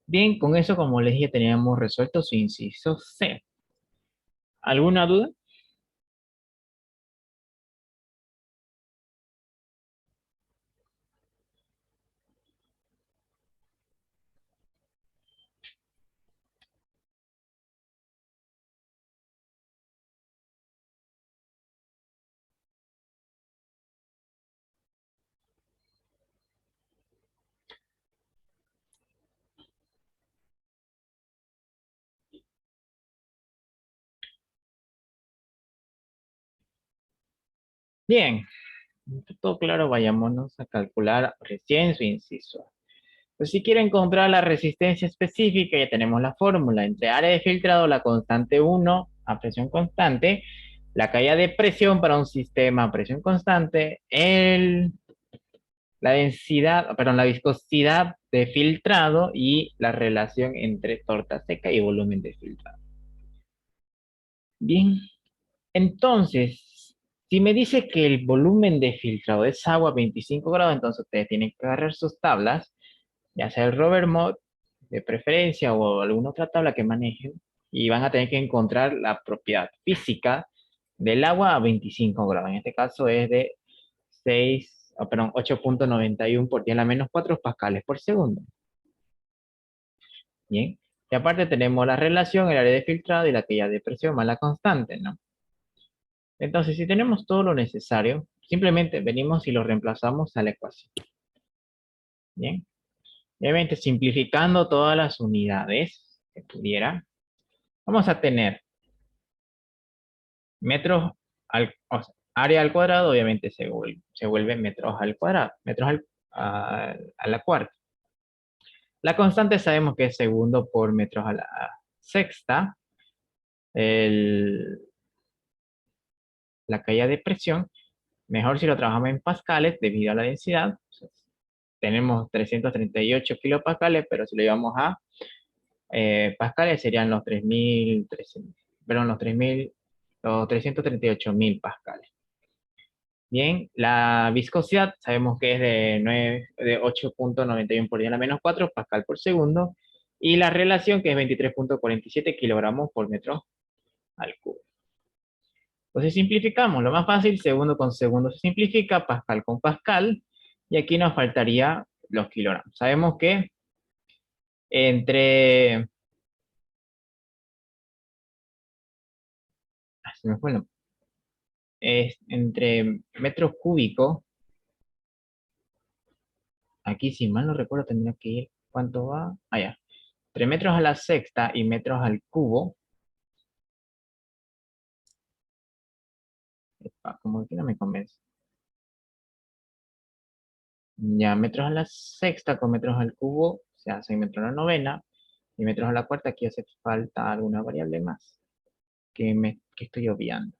Bien, con eso, como les dije, teníamos resuelto su inciso C. ¿Alguna duda? Bien, todo claro, vayámonos a calcular recién su inciso. Pues si quiero encontrar la resistencia específica, ya tenemos la fórmula. Entre área de filtrado, la constante 1 a presión constante, la caída de presión para un sistema a presión constante, la densidad, perdón, la viscosidad de filtrado y la relación entre torta seca y volumen de filtrado. Bien, entonces, si me dice que el volumen de filtrado es agua a 25 grados, entonces ustedes tienen que agarrar sus tablas, ya sea el Robert Mod de preferencia o alguna otra tabla que manejen, y van a tener que encontrar la propiedad física del agua a 25 grados. En este caso es de 8.91 por 10 a la menos 4 pascales por segundo. Bien. Y aparte tenemos la relación, el área de filtrado y la caída de presión más la constante, ¿no? Entonces, si tenemos todo lo necesario, simplemente venimos y lo reemplazamos a la ecuación. Bien. Obviamente, simplificando todas las unidades que pudiera, vamos a tener metros o sea, área al cuadrado, obviamente se vuelve metros al cuadrado, a la cuarta. La constante sabemos que es segundo por metros a la sexta. El- la caída de presión, mejor si lo trabajamos en pascales debido a la densidad. Tenemos 338 kilopascales, pero si lo llevamos a pascales serían los 3.000, perdón, los 3.000, los 338.000 pascales. Bien, la viscosidad sabemos que es de 8,91 por 10 a la menos 4 pascal por segundo. Y la relación que es 23,47 kilogramos por metro al cubo. Entonces simplificamos, lo más fácil, segundo con segundo se simplifica, pascal con pascal, y aquí nos faltaría los kilogramos. Sabemos que entre, se me fue es entre metros cúbicos, aquí si mal no recuerdo tendría que ir, ¿cuánto va? Allá, entre metros a la sexta y metros al cubo, como que no me convence. Ya, metros a la sexta con metros al cubo se hacen metros a la novena, y metros a la cuarta aquí hace falta alguna variable más que estoy obviando.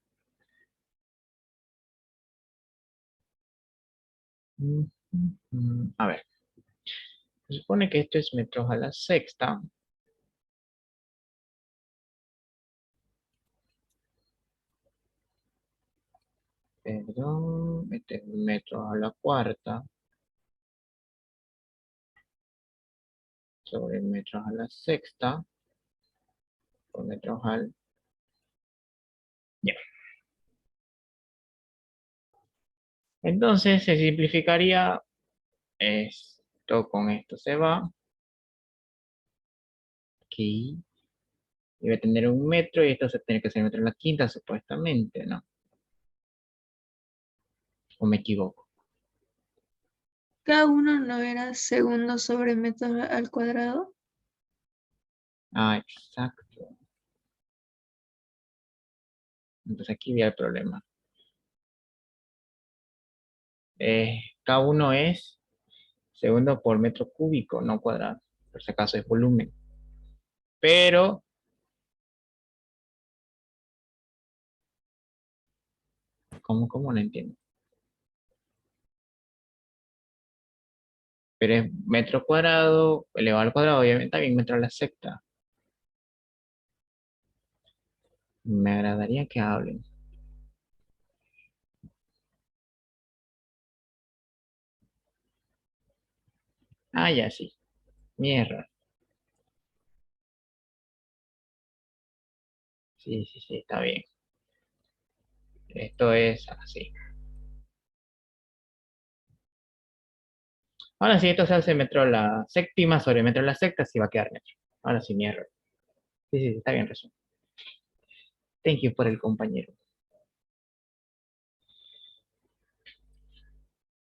A ver, se supone que esto es metros a la sexta. Perdón, este es metros a la cuarta sobre metros a la sexta por metros al... Ya. Entonces se simplificaría esto con esto se va. Aquí debe tener un metro y esto se tiene que ser metro a la quinta supuestamente, ¿no? ¿O me equivoco? Cada uno no era segundo sobre metros al cuadrado. Ah, exacto. Entonces aquí viene el problema. K1 es segundo por metro cúbico, no cuadrado. Por si acaso es volumen. Pero, ¿cómo no entiendo? Pero es metro cuadrado elevado al cuadrado, obviamente también metro a la sexta. Me agradaría que hablen. Ah, ya sí. Mi error. Sí, sí, sí, está bien. Esto es así. Ahora sí, esto se hace metro a la séptima sobre metro a la sexta, sí va a quedar metro. Ahora sí, mi error. Sí, sí, sí, está bien resuelto. Thank you por el compañero.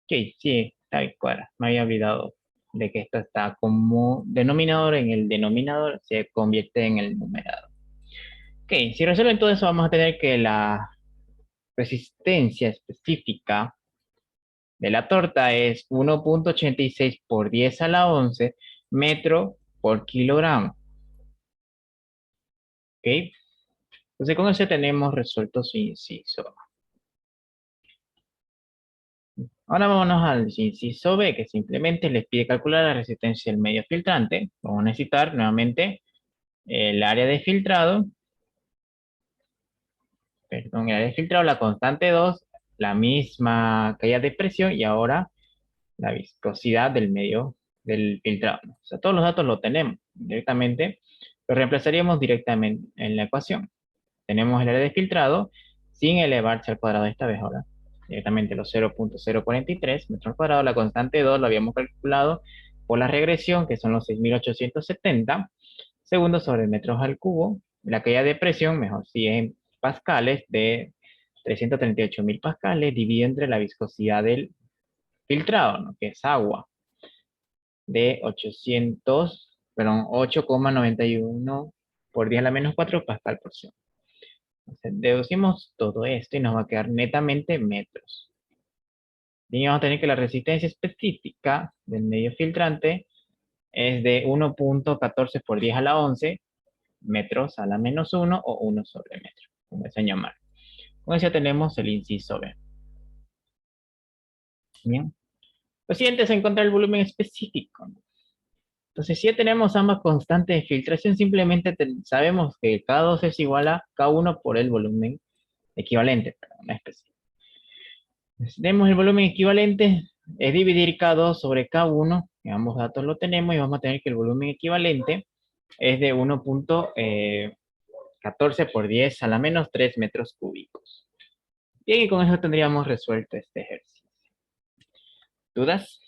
Ok, sí, está bien, cuadra. Me había olvidado de que esto está como denominador en el denominador, se convierte en el numerador. Ok, si resuelven todo eso, vamos a tener que la resistencia específica de la torta es 1,86 por 10 a la 11 metro por kilogramo. ¿Ok? Entonces con eso tenemos resuelto su inciso. Ahora vámonos al inciso B, que simplemente les pide calcular la resistencia del medio filtrante. Vamos a necesitar nuevamente el área de filtrado, perdón, el área de filtrado, la constante 2, la misma caída de presión y ahora la viscosidad del medio del filtrado. O sea, todos los datos los tenemos directamente, los reemplazaríamos directamente en la ecuación. Tenemos el área de filtrado sin elevarse al cuadrado esta vez ahora. Directamente los 0,043 metros al cuadrado. La constante 2 lo habíamos calculado por la regresión, que son los 6.870 segundos sobre metros al cubo. La caída de presión, mejor si en pascales, de 338.000 pascales, dividido entre la viscosidad del filtrado, ¿no? Que es agua, de 8,91 por 10 a la menos 4 pascal por segundo. Entonces, deducimos todo esto y nos va a quedar netamente metros. Y vamos a tener que la resistencia específica del medio filtrante es de 1.14 por 10 a la 11 metros a la menos 1 o 1 sobre metro, como enseñó Mar. Con eso ya tenemos el inciso B. Bien. Lo siguiente es encontrar el volumen específico. Entonces, si ya tenemos ambas constantes de filtración, simplemente sabemos que K2 es igual a K1 por el volumen equivalente, pero no específico. Si tenemos el volumen equivalente, es dividir K2 sobre K1, que ambos datos lo tenemos, y vamos a tener que el volumen equivalente es de 1.14 por 10 a la menos 3 metros cúbicos. Bien, y con eso tendríamos resuelto este ejercicio. ¿Dudas?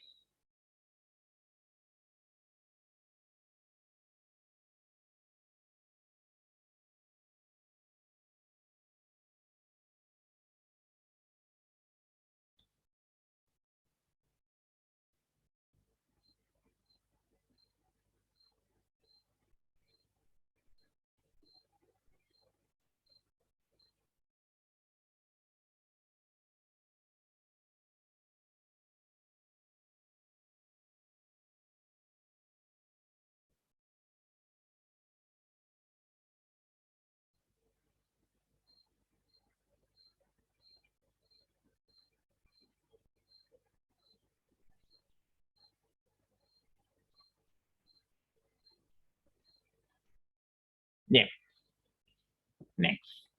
Bien, next.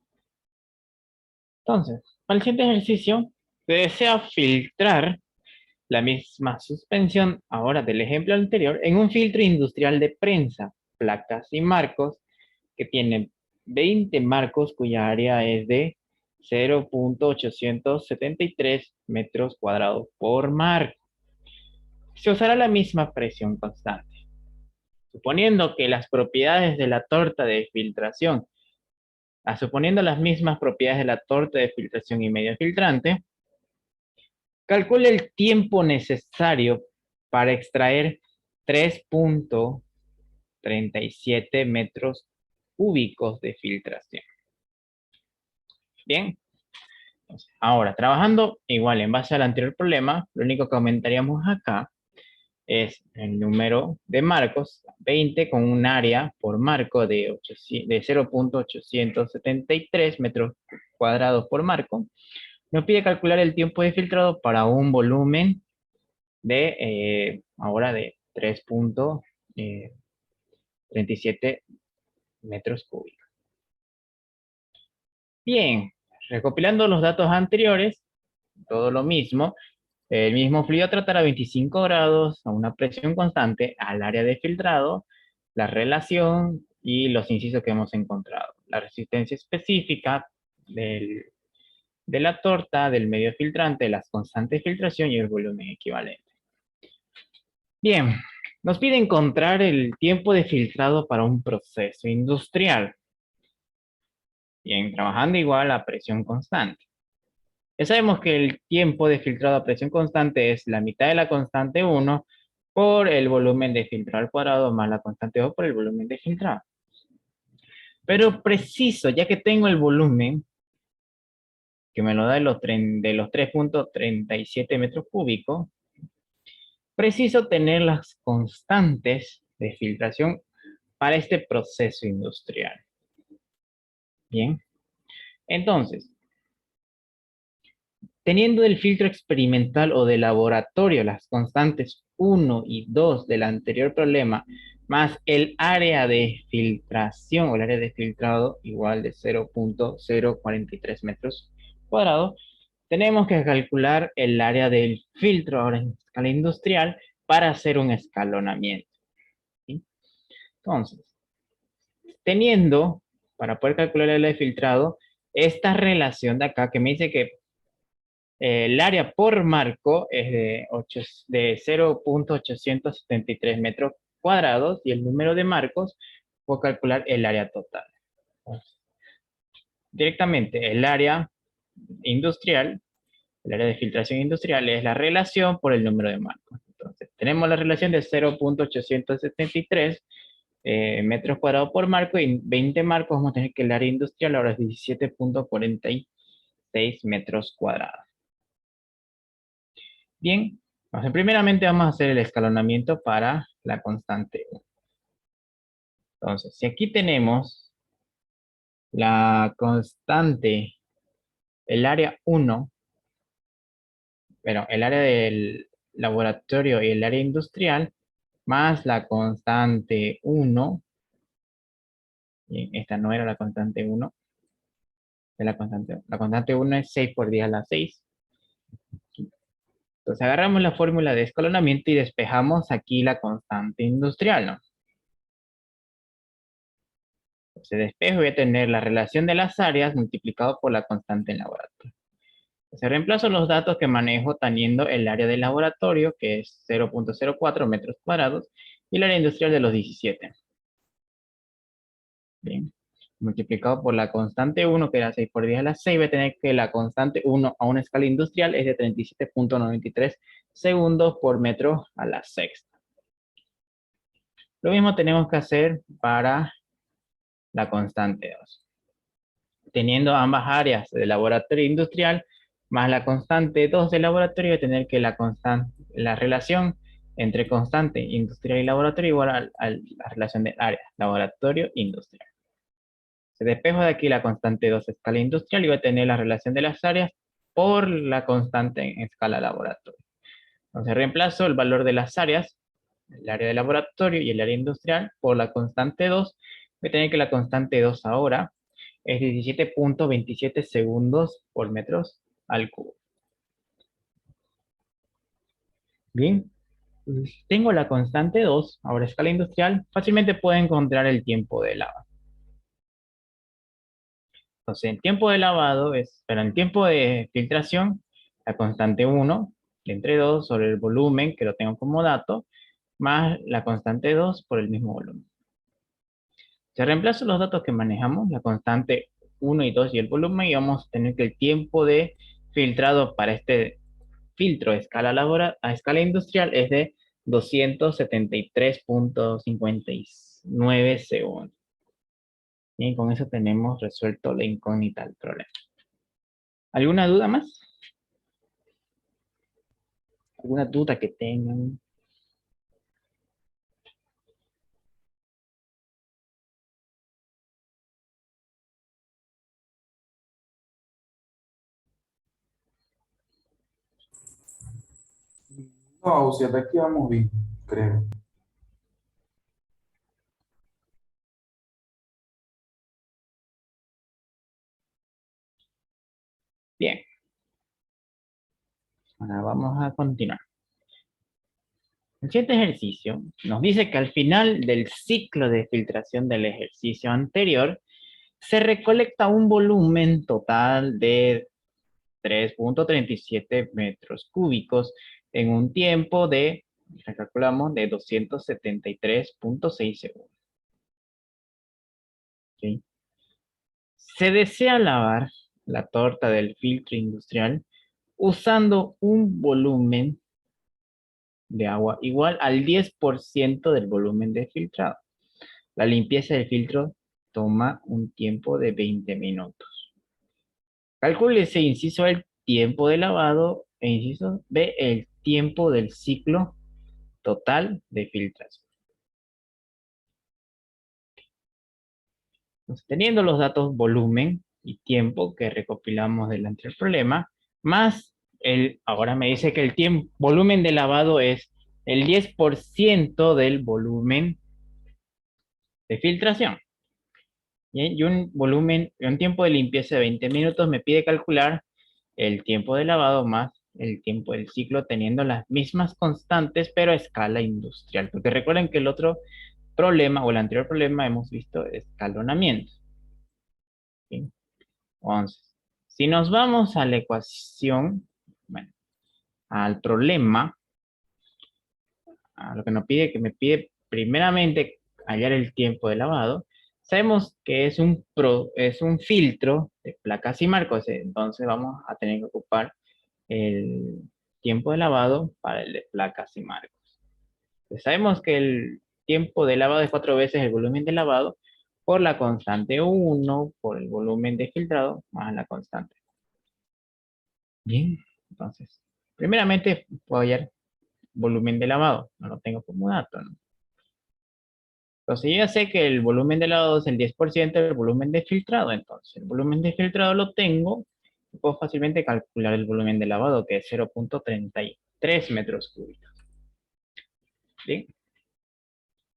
Entonces, para el siguiente ejercicio, se desea filtrar la misma suspensión, ahora del ejemplo anterior, en un filtro industrial de prensa, placas y marcos, que tiene 20 marcos cuya área es de 0.873 metros cuadrados por marco. Se usará la misma presión constante. Suponiendo que las propiedades de la torta de filtración, suponiendo las mismas propiedades de la torta de filtración y medio filtrante, calcule el tiempo necesario para extraer 3.37 metros cúbicos de filtración. Bien, entonces, ahora trabajando igual en base al anterior problema, lo único que aumentaríamos acá es el número de marcos, 20 con un área por marco de 0.873 metros cuadrados por marco. Nos pide calcular el tiempo de filtrado para un volumen de ahora de 3.37 metros cúbicos. Bien, recopilando los datos anteriores, todo lo mismo. El mismo fluido tratar a 25 grados, a una presión constante, al área de filtrado, la relación y los incisos que hemos encontrado. La resistencia específica de la torta, del medio filtrante, las constantes de filtración y el volumen equivalente. Bien, nos pide encontrar el tiempo de filtrado para un proceso industrial. Bien, trabajando igual a presión constante. Ya sabemos que el tiempo de filtrado a presión constante es la mitad de la constante 1 por el volumen de filtrado al cuadrado más la constante 2 por el volumen de filtrado. Pero preciso, ya que tengo el volumen, que me lo da de los 3.37 metros cúbicos, preciso tener las constantes de filtración para este proceso industrial. Bien, entonces, teniendo el filtro experimental o de laboratorio las constantes 1 y 2 del anterior problema, más el área de filtración o el área de filtrado igual de 0.043 metros cuadrados, tenemos que calcular el área del filtro ahora en escala industrial para hacer un escalonamiento. ¿Sí? Entonces, teniendo, para poder calcular el área de filtrado, esta relación de acá que me dice que el área por marco es de 0.873 metros cuadrados y el número de marcos, puedo calcular el área total. Directamente, el área industrial, el área de filtración industrial es la relación por el número de marcos. Entonces, tenemos la relación de 0.873 metros cuadrados por marco y 20 marcos, vamos a tener que el área industrial ahora es 17,46 metros cuadrados. Bien, entonces primeramente vamos a hacer el escalonamiento para la constante 1. Entonces, si aquí tenemos la constante, el área 1, pero el área del laboratorio y el área industrial, más la constante 1, y esta no era la constante 1, la constante 1 es 6 por 10 a la 6. Entonces agarramos la fórmula de escalonamiento y despejamos aquí la constante industrial, ¿no? Entonces despejo voy a tener la relación de las áreas multiplicado por la constante en laboratorio. Entonces reemplazo los datos que manejo teniendo el área del laboratorio, que es 0,04 metros cuadrados, y el área industrial de los 17. Bien. Multiplicado por la constante 1, que era 6 por 10 a la 6, voy a tener que la constante 1 a una escala industrial es de 37,93 segundos por metro a la sexta. Lo mismo tenemos que hacer para la constante 2. Teniendo ambas áreas de laboratorio industrial más la constante 2 del laboratorio, voy a tener que la relación entre constante industrial y laboratorio igual a la relación de área laboratorio industrial. Se despejo de aquí la constante 2 a escala industrial y voy a tener la relación de las áreas por la constante en escala laboratorio. Entonces reemplazo el valor de las áreas, el área de laboratorio y el área industrial, por la constante 2. Voy a tener que la constante 2 ahora es 17,27 segundos por metros al cubo. Bien, tengo la constante 2, ahora a escala industrial, fácilmente puedo encontrar el tiempo de lava. Entonces, el tiempo de lavado pero el tiempo de filtración, la constante 1, entre 2 sobre el volumen, que lo tengo como dato, más la constante 2 por el mismo volumen. Se reemplazo los datos que manejamos, la constante 1 y 2 y el volumen, y vamos a tener que el tiempo de filtrado para este filtro a escala industrial es de 273,59 segundos. Bien, con eso tenemos resuelto la incógnita del problema. ¿Alguna duda más? ¿Alguna duda que tengan? No, si hasta aquí vamos bien, creo. Bien. Ahora vamos a continuar. El siguiente ejercicio nos dice que al final del ciclo de filtración del ejercicio anterior, se recolecta un volumen total de 3,37 metros cúbicos en un tiempo de, calculamos, de 273,6 segundos. ¿Sí? Se desea lavar la torta del filtro industrial usando un volumen de agua igual al 10% del volumen de filtrado. La limpieza del filtro toma un tiempo de 20 minutos. Calcúlese, inciso, el tiempo de lavado e inciso B, el tiempo del ciclo total de filtración. Entonces, teniendo los datos volumen y tiempo que recopilamos del anterior problema, más ahora me dice que el volumen de lavado es el 10% del volumen de filtración. Bien, y un tiempo de limpieza de 20 minutos me pide calcular el tiempo de lavado más el tiempo del ciclo teniendo las mismas constantes pero a escala industrial. Porque recuerden que el otro problema o el anterior problema hemos visto escalonamiento. ¿Sí? Entonces, si nos vamos a la ecuación, bueno, al problema, a lo que me pide primeramente hallar el tiempo de lavado, sabemos que es un filtro de placas y marcos, entonces vamos a tener que ocupar el tiempo de lavado para el de placas y marcos. Pues sabemos que el tiempo de lavado es 4 veces el volumen de lavado por la constante 1 por el volumen de filtrado más la constante. Bien, entonces, primeramente voy a hallar volumen de lavado, no lo tengo como dato, ¿no? Entonces, yo ya sé que el volumen de lavado es el 10% del volumen de filtrado, entonces el volumen de filtrado lo tengo, y puedo fácilmente calcular el volumen de lavado, que es 0.33 metros cúbicos. Bien,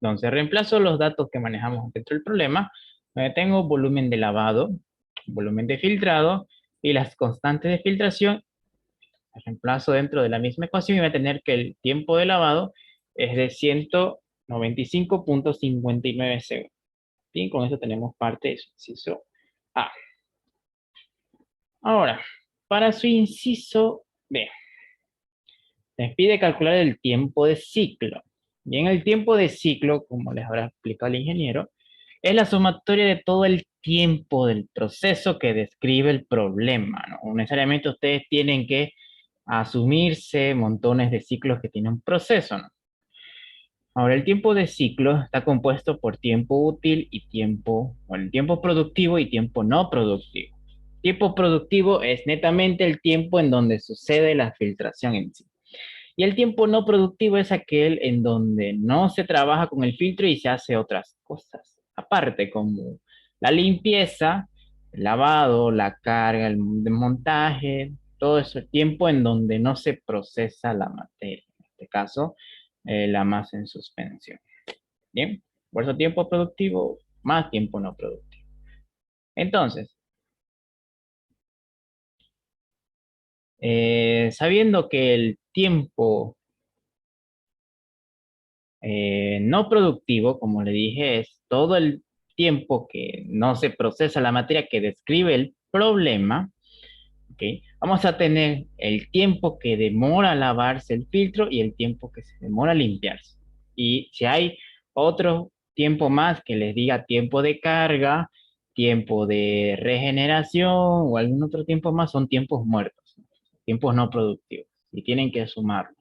entonces reemplazo los datos que manejamos dentro del problema, donde tengo volumen de lavado, volumen de filtrado y las constantes de filtración. Reemplazo dentro de la misma ecuación y voy a tener que el tiempo de lavado es de 195.59 segundos. Bien, con eso tenemos parte de su inciso A. Ahora, para su inciso B, les pide calcular el tiempo de ciclo. Bien, el tiempo de ciclo, como les habrá explicado el ingeniero, es la sumatoria de todo el tiempo del proceso que describe el problema, ¿no? Necesariamente ustedes tienen que asumirse montones de ciclos que tienen un proceso, ¿no? Ahora, el tiempo de ciclo está compuesto por tiempo útil y tiempo, bueno, tiempo productivo y tiempo no productivo. Tiempo productivo es netamente el tiempo en donde sucede la filtración en sí. Y el tiempo no productivo es aquel en donde no se trabaja con el filtro y se hace otras cosas. Aparte, como la limpieza, el lavado, la carga, el desmontaje, todo ese tiempo en donde no se procesa la materia. En este caso, la masa en suspensión. Bien, por eso tiempo productivo más tiempo no productivo. Entonces, sabiendo que el tiempo no productivo, como le dije, es todo el tiempo que no se procesa la materia que describe el problema. ¿Okay? Vamos a tener el tiempo que demora lavarse el filtro y el tiempo que se demora limpiarse. Y si hay otro tiempo más que les diga tiempo de carga, tiempo de regeneración o algún otro tiempo más, son tiempos muertos, tiempos no productivos y tienen que sumarlo.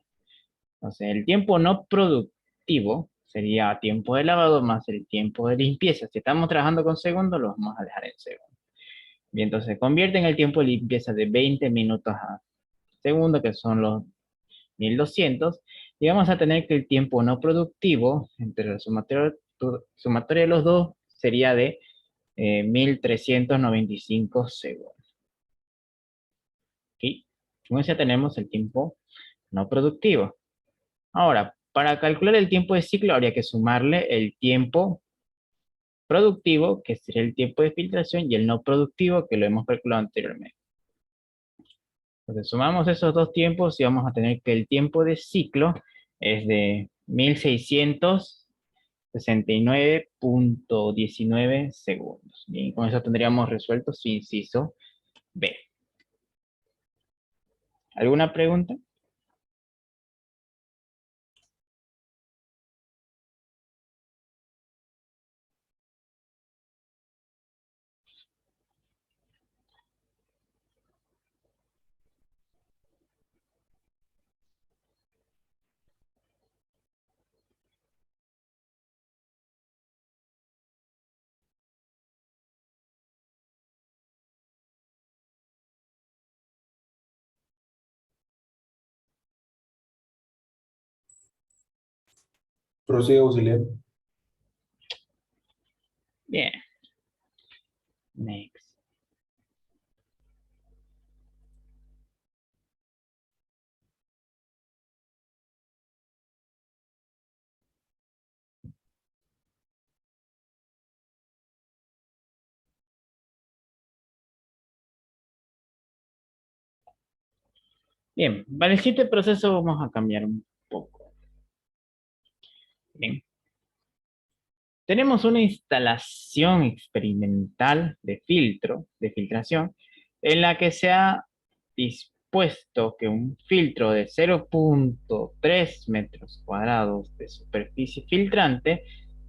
Entonces, el tiempo no productivo sería tiempo de lavado más el tiempo de limpieza. Si estamos trabajando con segundos, lo vamos a dejar en segundos. Bien, entonces convierten el tiempo de limpieza de 20 minutos a segundos, que son los 1200, y vamos a tener que el tiempo no productivo, entre la sumatoria de los dos, sería de 1395 segundos. ¿Okay? Con eso ya tenemos el tiempo no productivo. Ahora, para calcular el tiempo de ciclo habría que sumarle el tiempo productivo, que sería el tiempo de filtración, y el no productivo, que lo hemos calculado anteriormente. Entonces sumamos esos dos tiempos y vamos a tener que el tiempo de ciclo es de 1669.19 segundos. Bien, con eso tendríamos resuelto su inciso B. ¿Alguna pregunta? Prosigue, auxiliar. Bien. Next. Bien, para el siguiente proceso vamos a cambiar un poco. Bien. Tenemos una instalación experimental de filtro, de filtración, en la que se ha dispuesto que un filtro de 0.3 metros cuadrados de superficie filtrante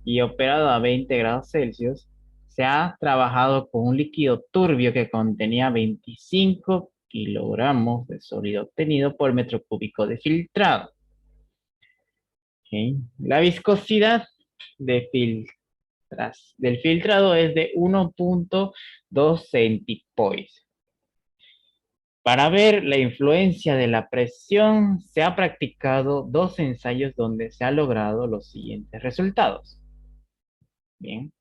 y operado a 20 grados Celsius se ha trabajado con un líquido turbio que contenía 25 kilogramos de sólido obtenido por metro cúbico de filtrado. ¿Okay? La viscosidad del filtrado es de 1.2 centipoise. Para ver la influencia de la presión, se ha practicado 2 ensayos donde se ha logrado los siguientes resultados. Bien,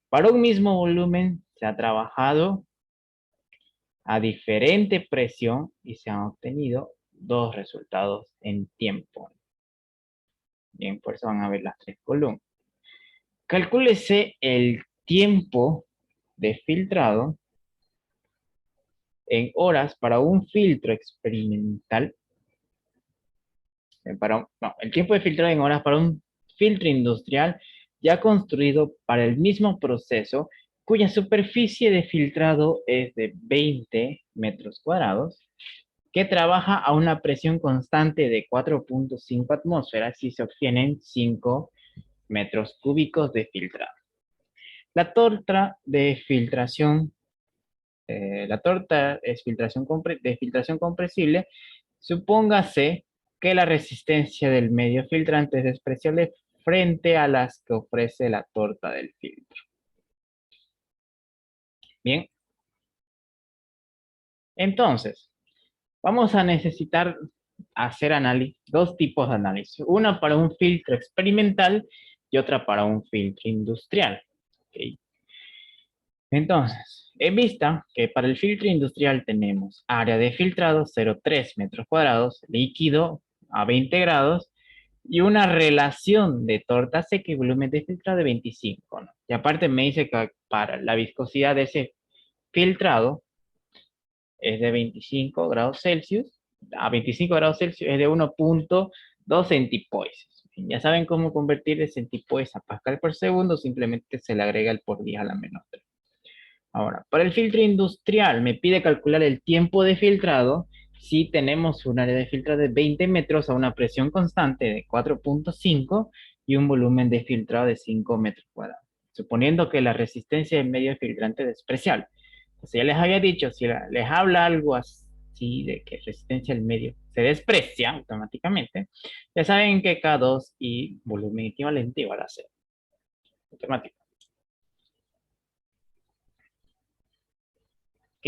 para un mismo volumen se ha trabajado a diferente presión y se han obtenido 2 resultados en tiempo. Bien, por eso van a ver las 3 columnas. Calcúlese el tiempo de filtrado en horas para un filtro experimental. El tiempo de filtrado en horas para un filtro industrial ya construido para el mismo proceso, cuya superficie de filtrado es de 20 metros cuadrados, que trabaja a una presión constante de 4.5 atmósferas y se obtienen 5 metros cúbicos de filtrado. La torta de filtración, la torta es de filtración compresible. Supóngase que la resistencia del medio filtrante es despreciable frente a las que ofrece la torta del filtro. Bien. Entonces, vamos a necesitar hacer dos tipos de análisis. Una para un filtro experimental y otra para un filtro industrial. ¿Okay? Entonces, en vista que para el filtro industrial tenemos área de filtrado 0,3 metros cuadrados, líquido a 20 grados y una relación de torta seca y volumen de filtrado de 25, ¿no? Y aparte me dice que para la viscosidad de ese filtrado es de 25 grados Celsius, a 25 grados Celsius es de 1.2 centipoises. Ya saben cómo convertir de centipoise a pascal por segundo, simplemente se le agrega el por 10 a la menos 3. Ahora, para el filtro industrial me pide calcular el tiempo de filtrado si tenemos un área de filtrado de 20 metros a una presión constante de 4.5 y un volumen de filtrado de 5 metros cuadrados, suponiendo que la resistencia del medio filtrante es despreciable. Entonces ya les había dicho, si les habla algo así de que resistencia del medio se desprecia automáticamente, ya saben que K2 y volumen equivalente igual a 0. Automático. ¿Ok?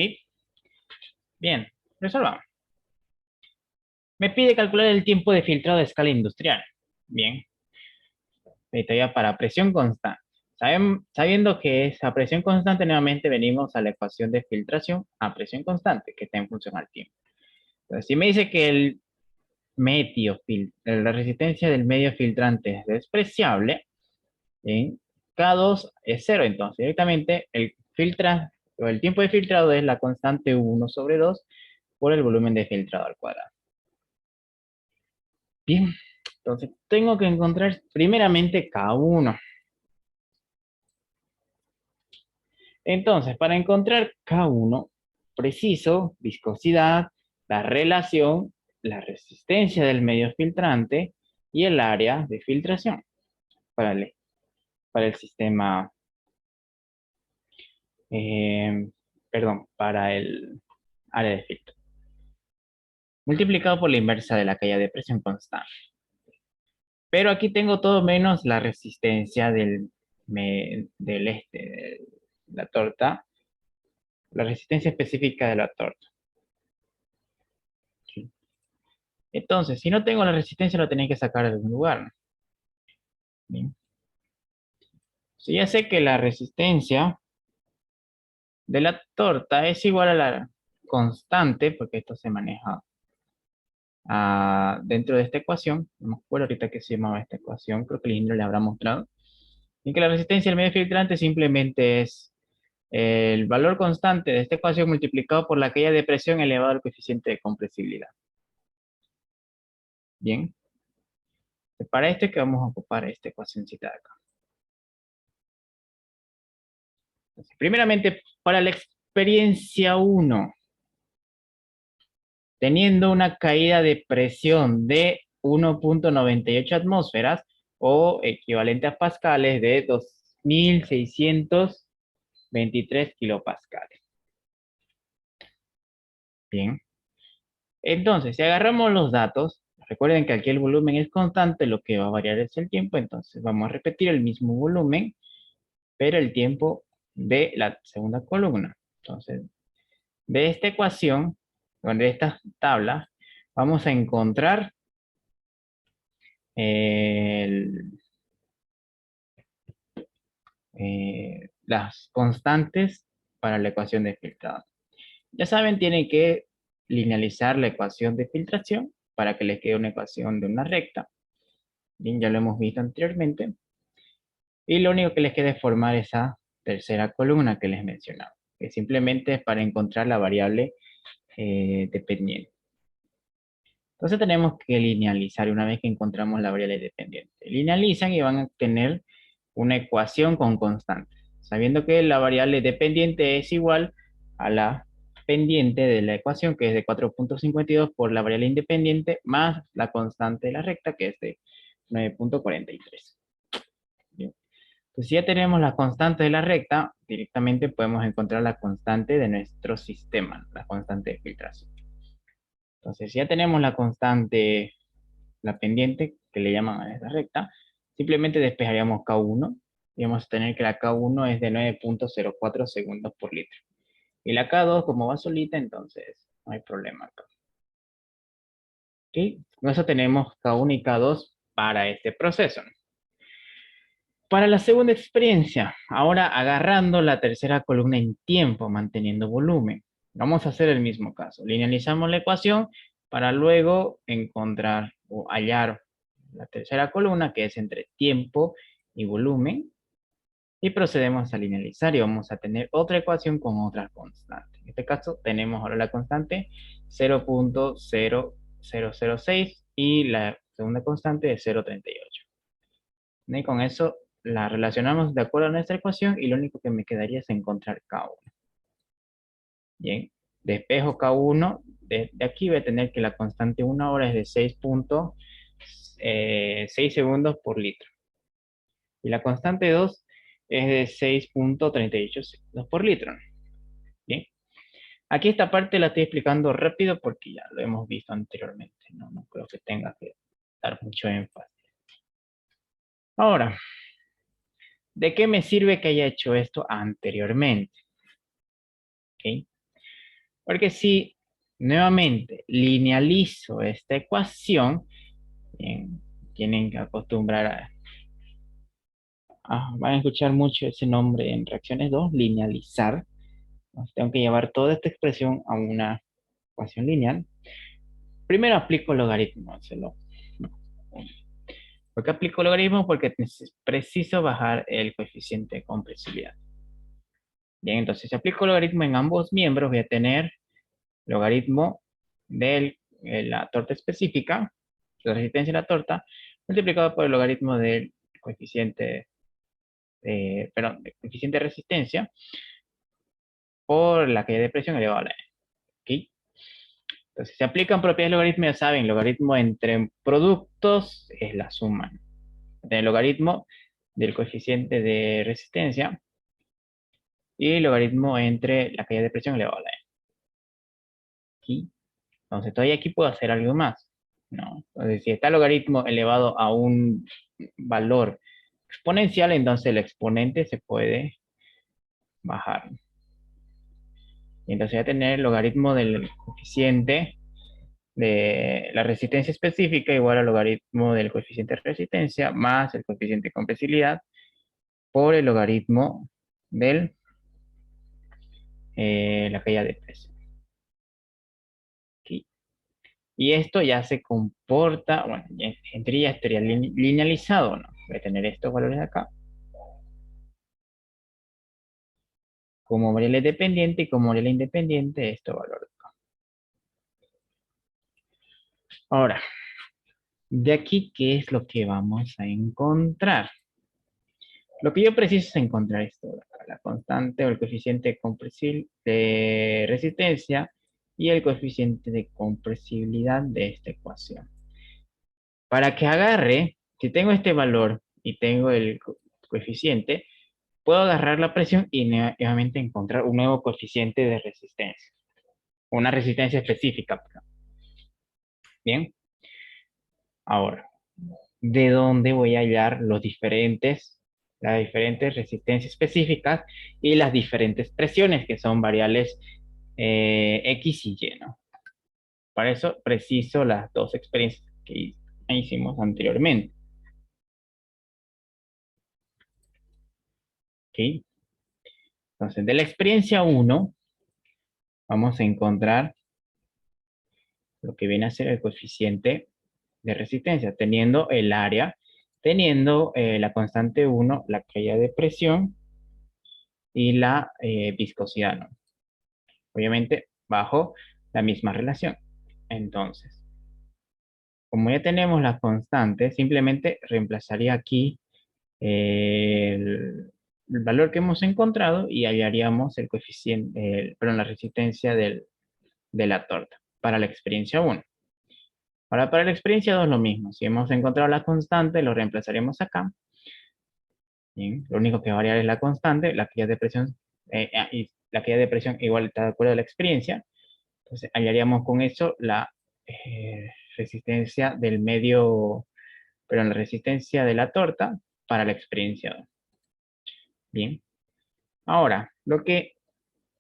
Bien, resolvamos. Me pide calcular el tiempo de filtrado de escala industrial. Bien. Todavía para presión constante. Sabiendo que es a presión constante, nuevamente venimos a la ecuación de filtración a presión constante, que está en función al tiempo. Entonces, si me dice que la resistencia del medio filtrante es despreciable, ¿bien? K2 es 0, entonces directamente el tiempo de filtrado es la constante 1 sobre 2 por el volumen de filtrado al cuadrado. Bien, entonces tengo que encontrar primeramente K1. Entonces, para encontrar K1, preciso viscosidad, la relación, la resistencia del medio filtrante y el área de filtración para el sistema, para el área de filtro. Multiplicado por la inversa de la caída de presión constante. Pero aquí tengo todo menos la resistencia de la torta, la resistencia específica de la torta. ¿Sí? Entonces, si no tengo la resistencia, lo tenéis que sacar de algún lugar, ¿no? Bien. Si ya sé que la resistencia de la torta es igual a la constante, porque esto se maneja dentro de esta ecuación, no me acuerdo ahorita que se llamaba esta ecuación, creo que el ingeniero le habrá mostrado, y que la resistencia del medio filtrante simplemente es el valor constante de esta ecuación multiplicado por la caída de presión elevado al coeficiente de compresibilidad. Bien. Para esto es que vamos a ocupar esta ecuacióncita de acá. Entonces, primeramente, para la experiencia 1, teniendo una caída de presión de 1.98 atmósferas o equivalente a pascales de 2623 kilopascales. Bien. Entonces, si agarramos los datos, Recuerden que aquí el volumen es constante, lo que va a variar es el tiempo, entonces vamos a repetir el mismo volumen, pero el tiempo de la segunda columna. Entonces, de esta ecuación, de esta tabla, vamos a encontrar las constantes para la ecuación de filtrado. Ya saben, tienen que linealizar la ecuación de filtración para que les quede una ecuación de una recta. Bien, ya lo hemos visto anteriormente. Y lo único que les queda es formar esa tercera columna que les mencionaba, que simplemente es para encontrar la variable dependiente. Entonces tenemos que linealizar una vez que encontramos la variable dependiente. Linealizan y van a tener una ecuación con constantes, sabiendo que la variable dependiente es igual a la pendiente de la ecuación, que es de 4.52 por la variable independiente, más la constante de la recta, que es de 9.43. Bien. Entonces, si ya tenemos la constante de la recta, directamente podemos encontrar la constante de nuestro sistema, la constante de filtración. Entonces, si ya tenemos la constante, la pendiente, que le llaman a esta recta, simplemente despejaríamos K1 y vamos a tener que la K1 es de 9.04 segundos por litro. Y la K2, como va solita, entonces no hay problema acá. ¿Ok? Con eso tenemos K1 y K2 para este proceso. Para la segunda experiencia, ahora agarrando la tercera columna en tiempo, manteniendo volumen. Vamos a hacer el mismo caso. Linealizamos la ecuación para luego encontrar o hallar la tercera columna, que es entre tiempo y volumen. Y procedemos a linealizar y vamos a tener otra ecuación con otra constante. En este caso tenemos ahora la constante 0.0006 y la segunda constante es 0.38. Y con eso la relacionamos de acuerdo a nuestra ecuación y lo único que me quedaría es encontrar K1. Bien, despejo K1. De aquí voy a tener que la constante 1 hora es de 6.6 segundos por litro. Y la constante 2 es de 6.38 segundos por litro. Bien. Aquí esta parte la estoy explicando rápido porque ya lo hemos visto anteriormente. No creo que tenga que dar mucho énfasis. Ahora, ¿de qué me sirve que haya hecho esto anteriormente? ¿Okay? Porque si nuevamente linealizo esta ecuación, bien, tienen que acostumbrar van a escuchar mucho ese nombre en reacciones 2, linealizar. Entonces, tengo que llevar toda esta expresión a una ecuación lineal. Primero aplico logaritmo. ¿Por qué aplico logaritmo? Porque preciso bajar el coeficiente de compresibilidad. Bien, entonces si aplico logaritmo en ambos miembros, voy a tener logaritmo de la torta específica, la resistencia de la torta, multiplicado por el logaritmo del coeficiente, del coeficiente de resistencia por la caída de presión elevado a la n. ¿Okay? Entonces, si aplican propiedades de logaritmo, ya saben, logaritmo entre productos es la suma. El logaritmo del coeficiente de resistencia y logaritmo entre la caída de presión elevado a la n. ¿Okay? Entonces, todavía aquí puedo hacer algo más. ¿No? Entonces, si está el logaritmo elevado a un valor exponencial, entonces el exponente se puede bajar. Y entonces voy a tener el logaritmo del coeficiente de la resistencia específica igual al logaritmo del coeficiente de resistencia más el coeficiente de compresibilidad por el logaritmo de la caída de presión. Aquí. Y esto ya se comporta, bueno, en teoría estaría linealizado, ¿no? Voy a tener estos valores acá como variable dependiente y como variable independiente estos valores acá. Ahora, de aquí, ¿qué es lo que vamos a encontrar? Lo que yo preciso es encontrar esto de acá, la constante o el coeficiente de resistencia y el coeficiente de compresibilidad de esta ecuación. Para que agarre, si tengo este valor y tengo el coeficiente, puedo agarrar la presión y nuevamente encontrar un nuevo coeficiente de resistencia. Una resistencia específica. Bien. Ahora, ¿de dónde voy a hallar las diferentes resistencias específicas y las diferentes presiones, que son variables X y Y, ¿no? Para eso preciso las dos experiencias que hicimos anteriormente. ¿Ok? Entonces, de la experiencia 1, vamos a encontrar lo que viene a ser el coeficiente de resistencia, teniendo el área, teniendo la constante 1, la caída de presión y la viscosidad, ¿no? Obviamente, bajo la misma relación. Entonces, como ya tenemos las constantes, simplemente reemplazaría aquí el valor que hemos encontrado y hallaríamos el coeficiente, perdón, la resistencia de la torta para la experiencia 1. Ahora, para la experiencia 2 lo mismo. Si hemos encontrado la constante, lo reemplazaremos acá. Bien, lo único que va a variar es la constante, la caída de presión, y la caída de presión igual está de acuerdo a la experiencia. Entonces, hallaríamos con eso la resistencia del medio, perdón, la resistencia de la torta para la experiencia 2. Bien. Ahora, lo que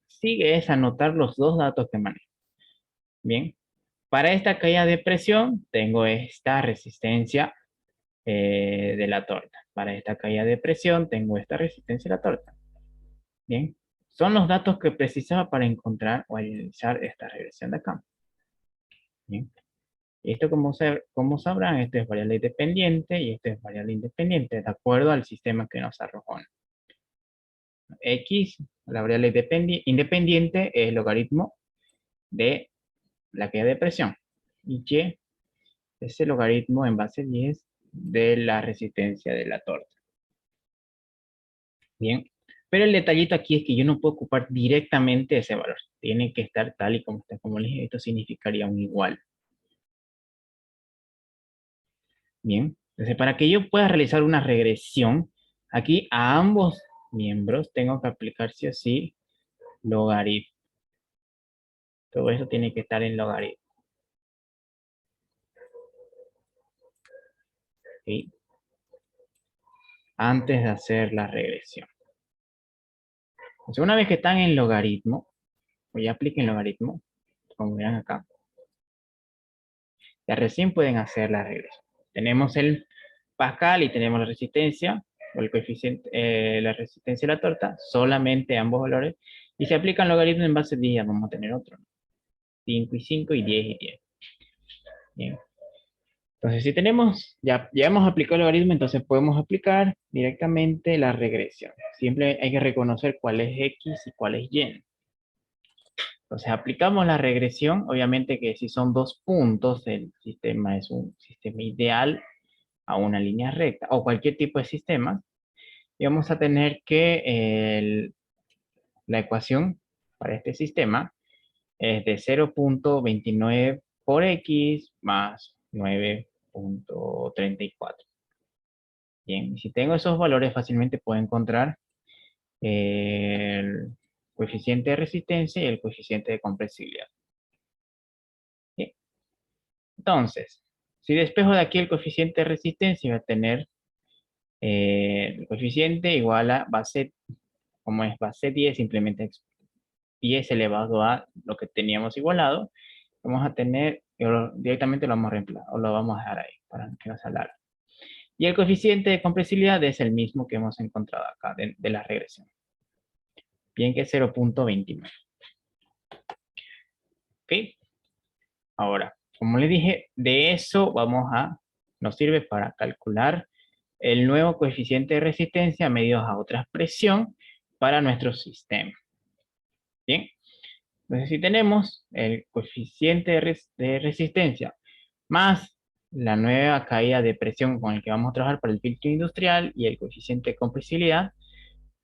sigue es anotar los dos datos que manejo. Bien. Para esta caída de presión, tengo esta resistencia de la torta. Para esta caída de presión, tengo esta resistencia de la torta. Bien. Son los datos que precisaba para encontrar o analizar esta regresión de acá. Bien. Esto, como sabrán, esto es variable independiente y esto es variable independiente, de acuerdo al sistema que nos arrojó. X, la variable independiente, es el logaritmo de la caída de presión. Y Y es el logaritmo en base 10 de la resistencia de la torta. Bien, pero el detallito aquí es que yo no puedo ocupar directamente ese valor. Tiene que estar tal y como está. Como les dije, esto significaría un igual. Bien, entonces para que yo pueda realizar una regresión, aquí a ambos miembros tengo que aplicar sí o sí logaritmo. Todo eso tiene que estar en logaritmo. ¿Sí? Antes de hacer la regresión. Entonces, una vez que están en logaritmo, o ya apliquen logaritmo, como verán acá, ya recién pueden hacer la regresión. Tenemos el Pascal y tenemos la resistencia, o el coeficiente, la resistencia de la torta, solamente ambos valores, y se aplican logaritmos en base 10, vamos a tener otro, 5 y 5 y 10 y 10. Bien. Entonces, si tenemos, ya hemos aplicado el logaritmo, entonces podemos aplicar directamente la regresión. Siempre hay que reconocer cuál es X y cuál es Y. Entonces, aplicamos la regresión. Obviamente que si son dos puntos, el sistema es un sistema ideal a una línea recta o cualquier tipo de sistema. Y vamos a tener que la ecuación para este sistema es de 0.29 por X más 9.34. Bien, si tengo esos valores, fácilmente puedo encontrar el coeficiente de resistencia y el coeficiente de compresibilidad. Bien. Entonces, si despejo de aquí el coeficiente de resistencia, voy a tener el coeficiente igual a base, como es base 10, simplemente 10 elevado a lo que teníamos igualado. Vamos a tener, directamente lo vamos a reemplazar, o lo vamos a dejar ahí, para que no se alargue. Y el coeficiente de compresibilidad es el mismo que hemos encontrado acá, de la regresión. Bien, que es 0.29. ¿Ok? Ahora, como les dije, de eso nos sirve para calcular el nuevo coeficiente de resistencia medido a otra presión para nuestro sistema. Bien, entonces si tenemos el coeficiente de resistencia más la nueva caída de presión con el que vamos a trabajar para el filtro industrial y el coeficiente de compresibilidad,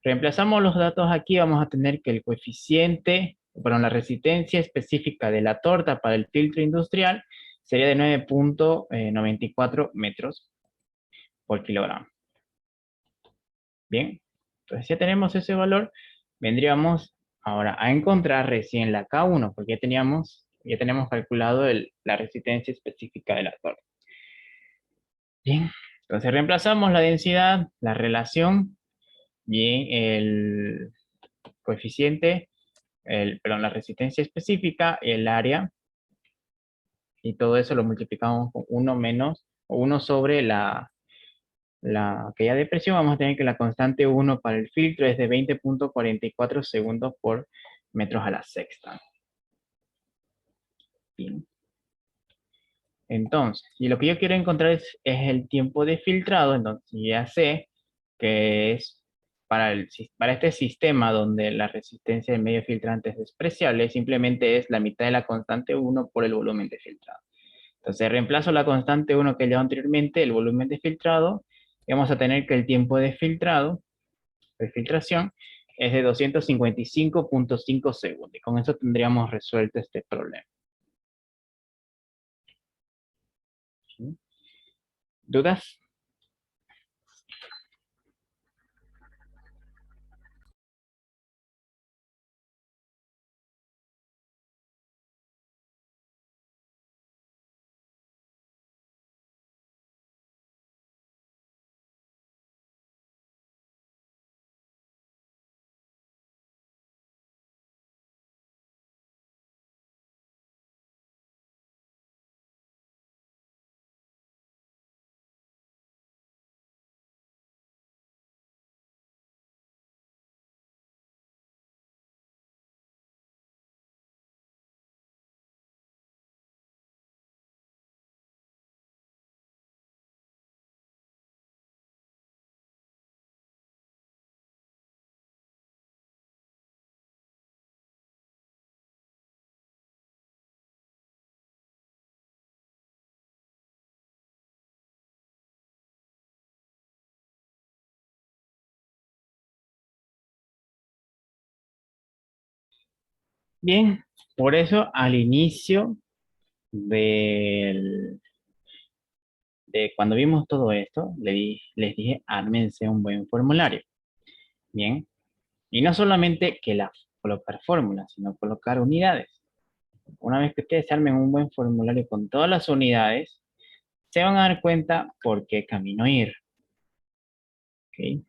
reemplazamos los datos aquí, vamos a tener que el coeficiente, la resistencia específica de la torta para el filtro industrial sería de 9.94 metros por kilogramo. Bien, entonces ya tenemos ese valor, vendríamos ahora a encontrar recién la K1, porque ya tenemos calculado la resistencia específica de la torta. Bien, entonces reemplazamos la densidad, la relación, bien, el coeficiente, perdón, la resistencia específica, el área, y todo eso lo multiplicamos con 1 menos, o 1 sobre aquella de presión. Vamos a tener que la constante 1 para el filtro es de 20.44 segundos por metros a la sexta. Bien. Entonces, y lo que yo quiero encontrar es el tiempo de filtrado. Entonces ya sé que es para este sistema donde la resistencia del medio filtrante es despreciable, simplemente es la mitad de la constante 1 por el volumen de filtrado. Entonces reemplazo la constante 1 que he llevado anteriormente, el volumen de filtrado, y vamos a tener que el tiempo de filtrado, de filtración, es de 255.5 segundos. Y con eso tendríamos resuelto este problema. ¿Sí? ¿Dudas? Bien, por eso al inicio del, de cuando vimos todo esto, les dije, ármense un buen formulario. Bien, y no solamente colocar fórmulas, sino colocar unidades. Una vez que ustedes armen un buen formulario con todas las unidades, se van a dar cuenta por qué camino ir. ¿Ok?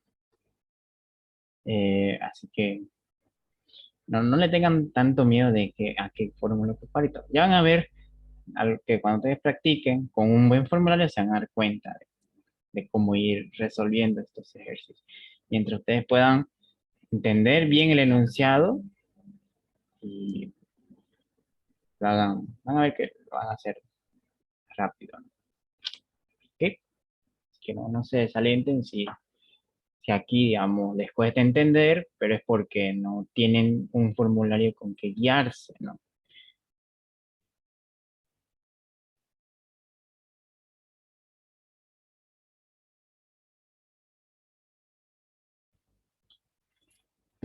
Así que no le tengan tanto miedo de a qué fórmula ocupar y todo. Ya van a ver que cuando ustedes practiquen con un buen formulario se van a dar cuenta de cómo ir resolviendo estos ejercicios. Mientras ustedes puedan entender bien el enunciado y lo hagan, van a ver que lo van a hacer rápido, ¿no? ¿Ok? Que no se desalienten si aquí, digamos, les cuesta entender, pero es porque no tienen un formulario con que guiarse, ¿no?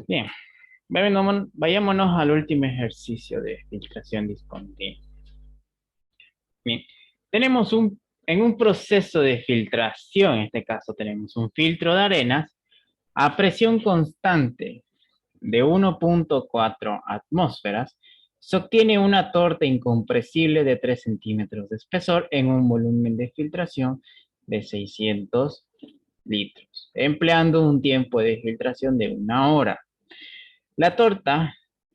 Bien, vayámonos al último ejercicio de filtración discontinua. Bien, tenemos en un proceso de filtración, en este caso tenemos un filtro de arenas a presión constante de 1.4 atmósferas, se obtiene una torta incompresible de 3 centímetros de espesor en un volumen de filtración de 600 litros, empleando un tiempo de filtración de 1 hora. La torta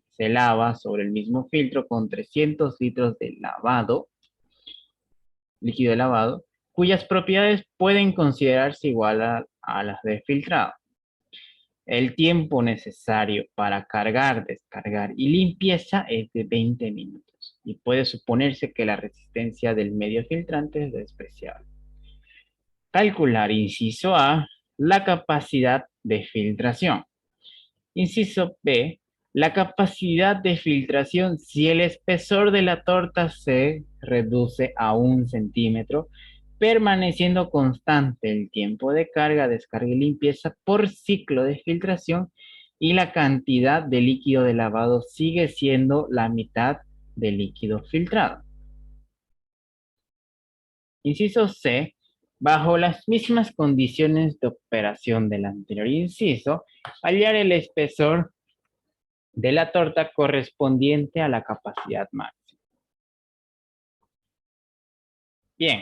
se lava sobre el mismo filtro con 300 litros de líquido de lavado, cuyas propiedades pueden considerarse igual a las de filtrado. El tiempo necesario para cargar, descargar y limpieza es de 20 minutos y puede suponerse que la resistencia del medio filtrante es despreciable. Calcular, inciso A, la capacidad de filtración. Inciso B, la capacidad de filtración si el espesor de la torta se reduce a 1 centímetro, permaneciendo constante el tiempo de carga, descarga y limpieza por ciclo de filtración y la cantidad de líquido de lavado sigue siendo la mitad del líquido filtrado. Inciso C, bajo las mismas condiciones de operación del anterior inciso, hallar el espesor de la torta correspondiente a la capacidad máxima. Bien,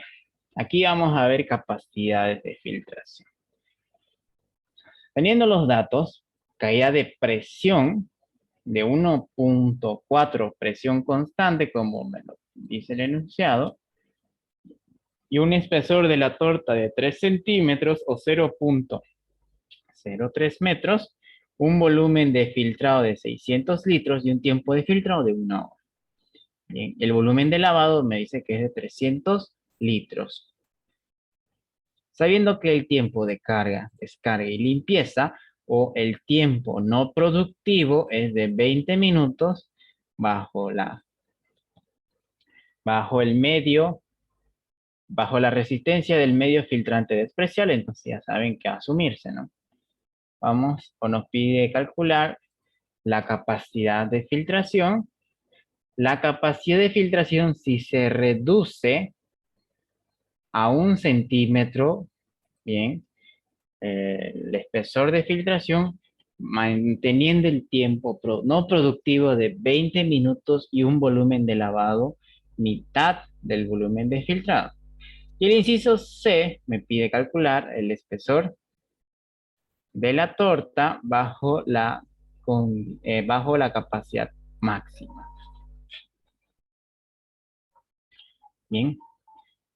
Aquí vamos a ver capacidades de filtración. Teniendo los datos, caída de presión de 1.4 presión constante, como me lo dice el enunciado, y un espesor de la torta de 3 centímetros o 0.03 metros, un volumen de filtrado de 600 litros y un tiempo de filtrado de 1 hora. Bien, el volumen de lavado me dice que es de 300 litros. Sabiendo que el tiempo de carga, descarga y limpieza o el tiempo no productivo es de 20 minutos bajo la resistencia del medio filtrante despreciable, entonces ya saben que asumirse, ¿no? Vamos, o nos pide calcular la capacidad de filtración. La capacidad de filtración, si se reduce a 1 centímetro, bien, el espesor de filtración, manteniendo el tiempo no productivo de 20 minutos y un volumen de lavado mitad del volumen de filtrado. Y el inciso C me pide calcular el espesor de la torta bajo la capacidad máxima. Bien.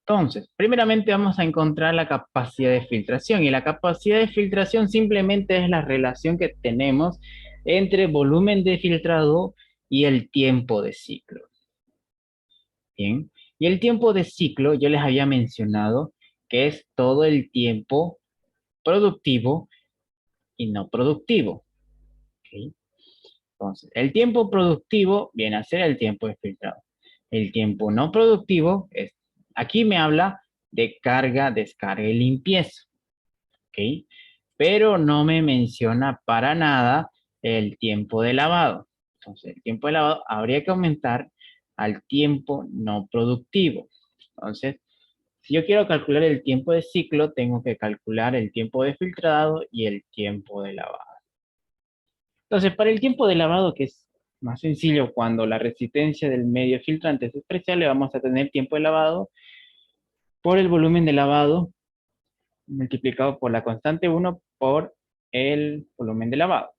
Entonces, primeramente vamos a encontrar la capacidad de filtración y la capacidad de filtración simplemente es la relación que tenemos entre volumen de filtrado y el tiempo de ciclo. Bien, y el tiempo de ciclo yo les había mencionado que es todo el tiempo productivo y no productivo. ¿Okay? Entonces, el tiempo productivo viene a ser el tiempo de filtrado. El tiempo no productivo es, aquí me habla de carga, descarga y limpieza. ¿Ok? Pero no me menciona para nada el tiempo de lavado. Entonces, el tiempo de lavado habría que aumentar al tiempo no productivo. Entonces, si yo quiero calcular el tiempo de ciclo, tengo que calcular el tiempo de filtrado y el tiempo de lavado. Entonces, para el tiempo de lavado, que es más sencillo, cuando la resistencia del medio filtrante es despreciable, vamos a tener tiempo de lavado por el volumen de lavado multiplicado por la constante 1 por el volumen de lavado.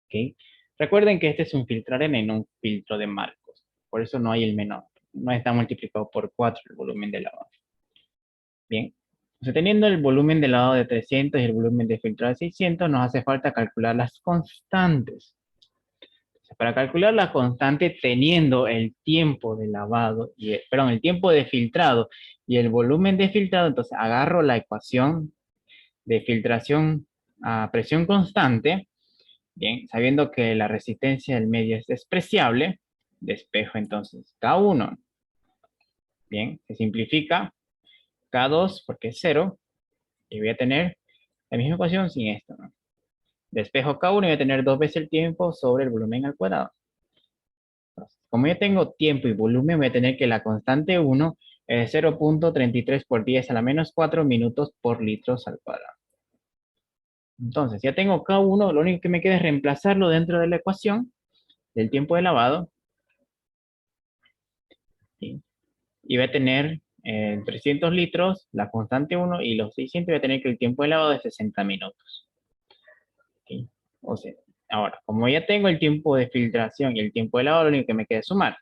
¿Okay? Recuerden que este es un filtrar N, no un filtro de Marcos. Por eso no hay el menor. No está multiplicado por 4 el volumen de lavado. Bien. Entonces, teniendo el volumen de lavado de 300 y el volumen de filtrado de 600, nos hace falta calcular las constantes. Para calcular la constante teniendo el tiempo de lavado, el tiempo de filtrado y el volumen de filtrado, entonces agarro la ecuación de filtración a presión constante, bien, sabiendo que la resistencia del medio es despreciable, despejo entonces K1, bien, se simplifica K2 porque es 0, y voy a tener la misma ecuación sin esto, ¿no? Despejo K1 y voy a tener 2 veces el tiempo sobre el volumen al cuadrado. Como yo tengo tiempo y volumen, voy a tener que la constante 1 es 0.33 por 10 a la menos 4 minutos por litros al cuadrado. Entonces, ya tengo K1, lo único que me queda es reemplazarlo dentro de la ecuación del tiempo de lavado. ¿Sí? Y voy a tener 300 litros, la constante 1 y los 600 voy a tener que el tiempo de lavado es 60 minutos. ¿Sí? O sea, ahora, como ya tengo el tiempo de filtración y el tiempo de lavado, lo único que me queda es sumar.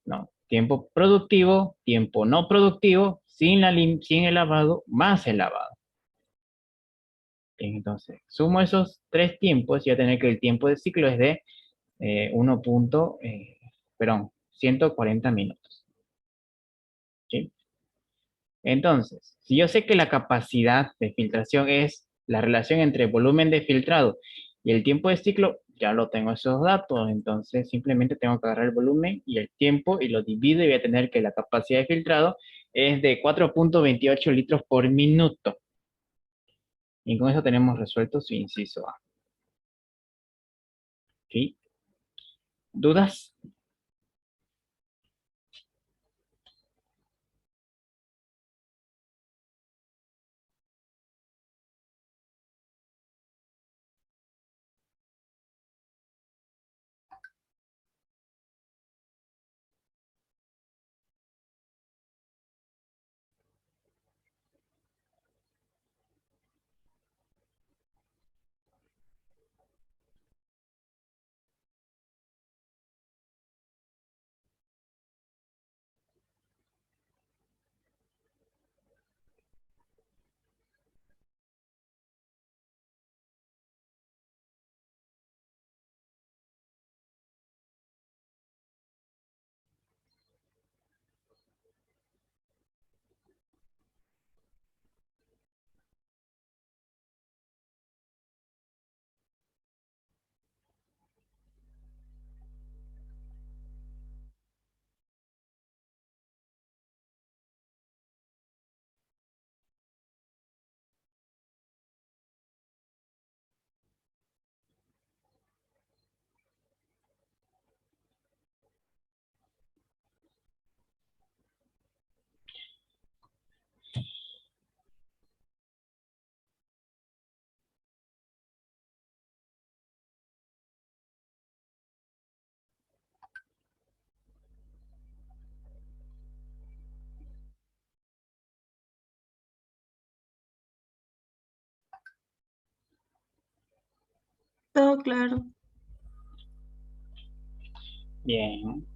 No, tiempo productivo, tiempo no productivo, sin el lavado, más el lavado. Bien, entonces, sumo esos 3 tiempos y voy a tener que el tiempo de ciclo es de 140 minutos. ¿Sí? Entonces, si yo sé que la capacidad de filtración es la relación entre volumen de filtrado y el tiempo de ciclo, ya lo tengo esos datos, entonces simplemente tengo que agarrar el volumen y el tiempo y lo divido y voy a tener que la capacidad de filtrado es de 4.28 litros por minuto. Y con eso tenemos resuelto su inciso A. ¿Sí? ¿Dudas? Todo claro. Bien.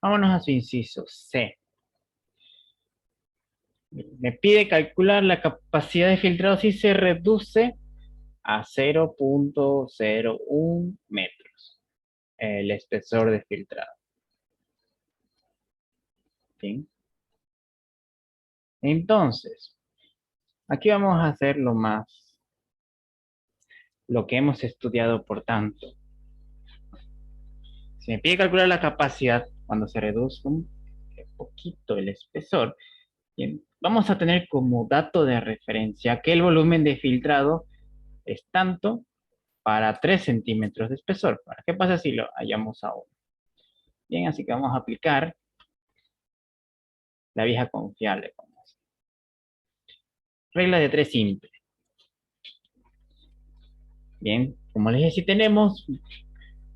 Vámonos a su inciso C. Me pide calcular la capacidad de filtrado si se reduce a 0,01 metros el espesor de filtrado. ¿Sí? Entonces, aquí vamos a hacer lo que hemos estudiado por tanto. Si me pide calcular la capacidad cuando se reduce un poquito el espesor, bien, vamos a tener como dato de referencia que el volumen de filtrado es tanto para 3 centímetros de espesor. ¿Para qué pasa si lo hallamos a 1? Bien, así que vamos a aplicar la vieja confiable. Regla de 3 simple. Bien, como les dije, si tenemos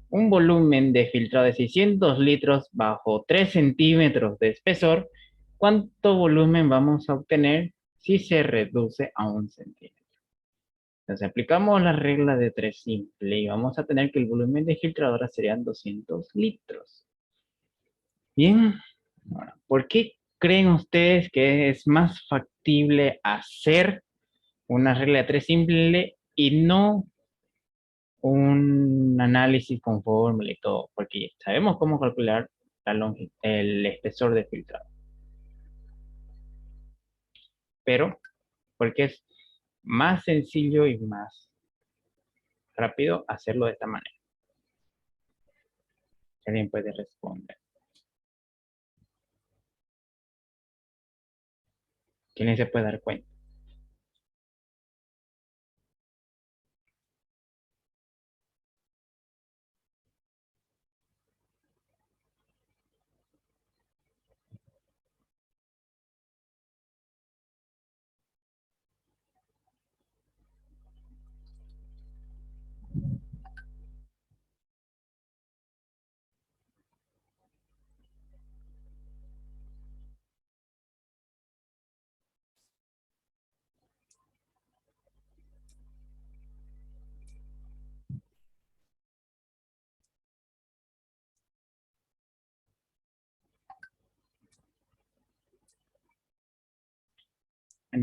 un volumen de filtrado de 600 litros bajo 3 centímetros de espesor, ¿cuánto volumen vamos a obtener si se reduce a 1 centímetro? Entonces aplicamos la regla de 3 simple y vamos a tener que el volumen de filtradora serían 200 litros. Bien, ahora, ¿por qué creen ustedes que es más factible hacer una regla de 3 simple y no un análisis con fórmula y todo? Porque sabemos cómo calcular el espesor de filtrado. Pero, porque es más sencillo y más rápido hacerlo de esta manera. ¿Alguien puede responder? ¿Quién se puede dar cuenta?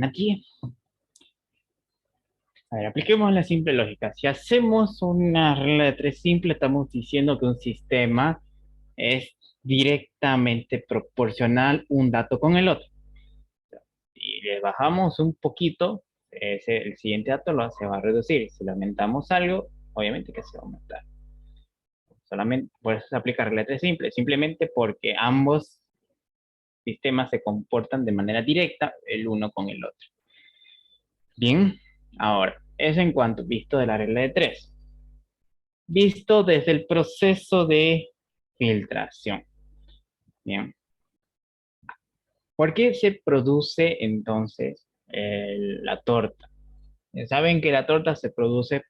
Aquí, a ver, apliquemos la simple lógica. Si hacemos una regla de 3 simple, estamos diciendo que un sistema es directamente proporcional un dato con el otro. Si le bajamos un poquito, el siguiente dato se va a reducir. Si le aumentamos algo, obviamente que se va a aumentar. Solamente por eso se aplica regla de 3 simple, simplemente porque ambos sistemas se comportan de manera directa el uno con el otro. Bien, ahora, eso en cuanto visto de la regla de 3. Visto desde el proceso de filtración. Bien. ¿Por qué se produce entonces la torta? Saben que la torta se produce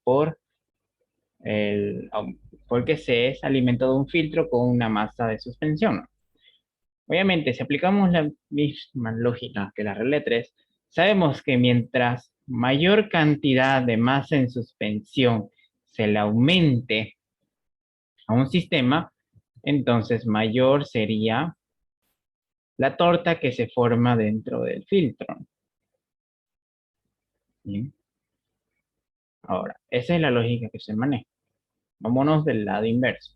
porque se es alimentado un filtro con una masa de suspensión, ¿no? Obviamente, si aplicamos la misma lógica que la regla de 3, sabemos que mientras mayor cantidad de masa en suspensión se le aumente a un sistema, entonces mayor sería la torta que se forma dentro del filtro. ¿Bien? Ahora, esa es la lógica que se maneja. Vámonos del lado inverso.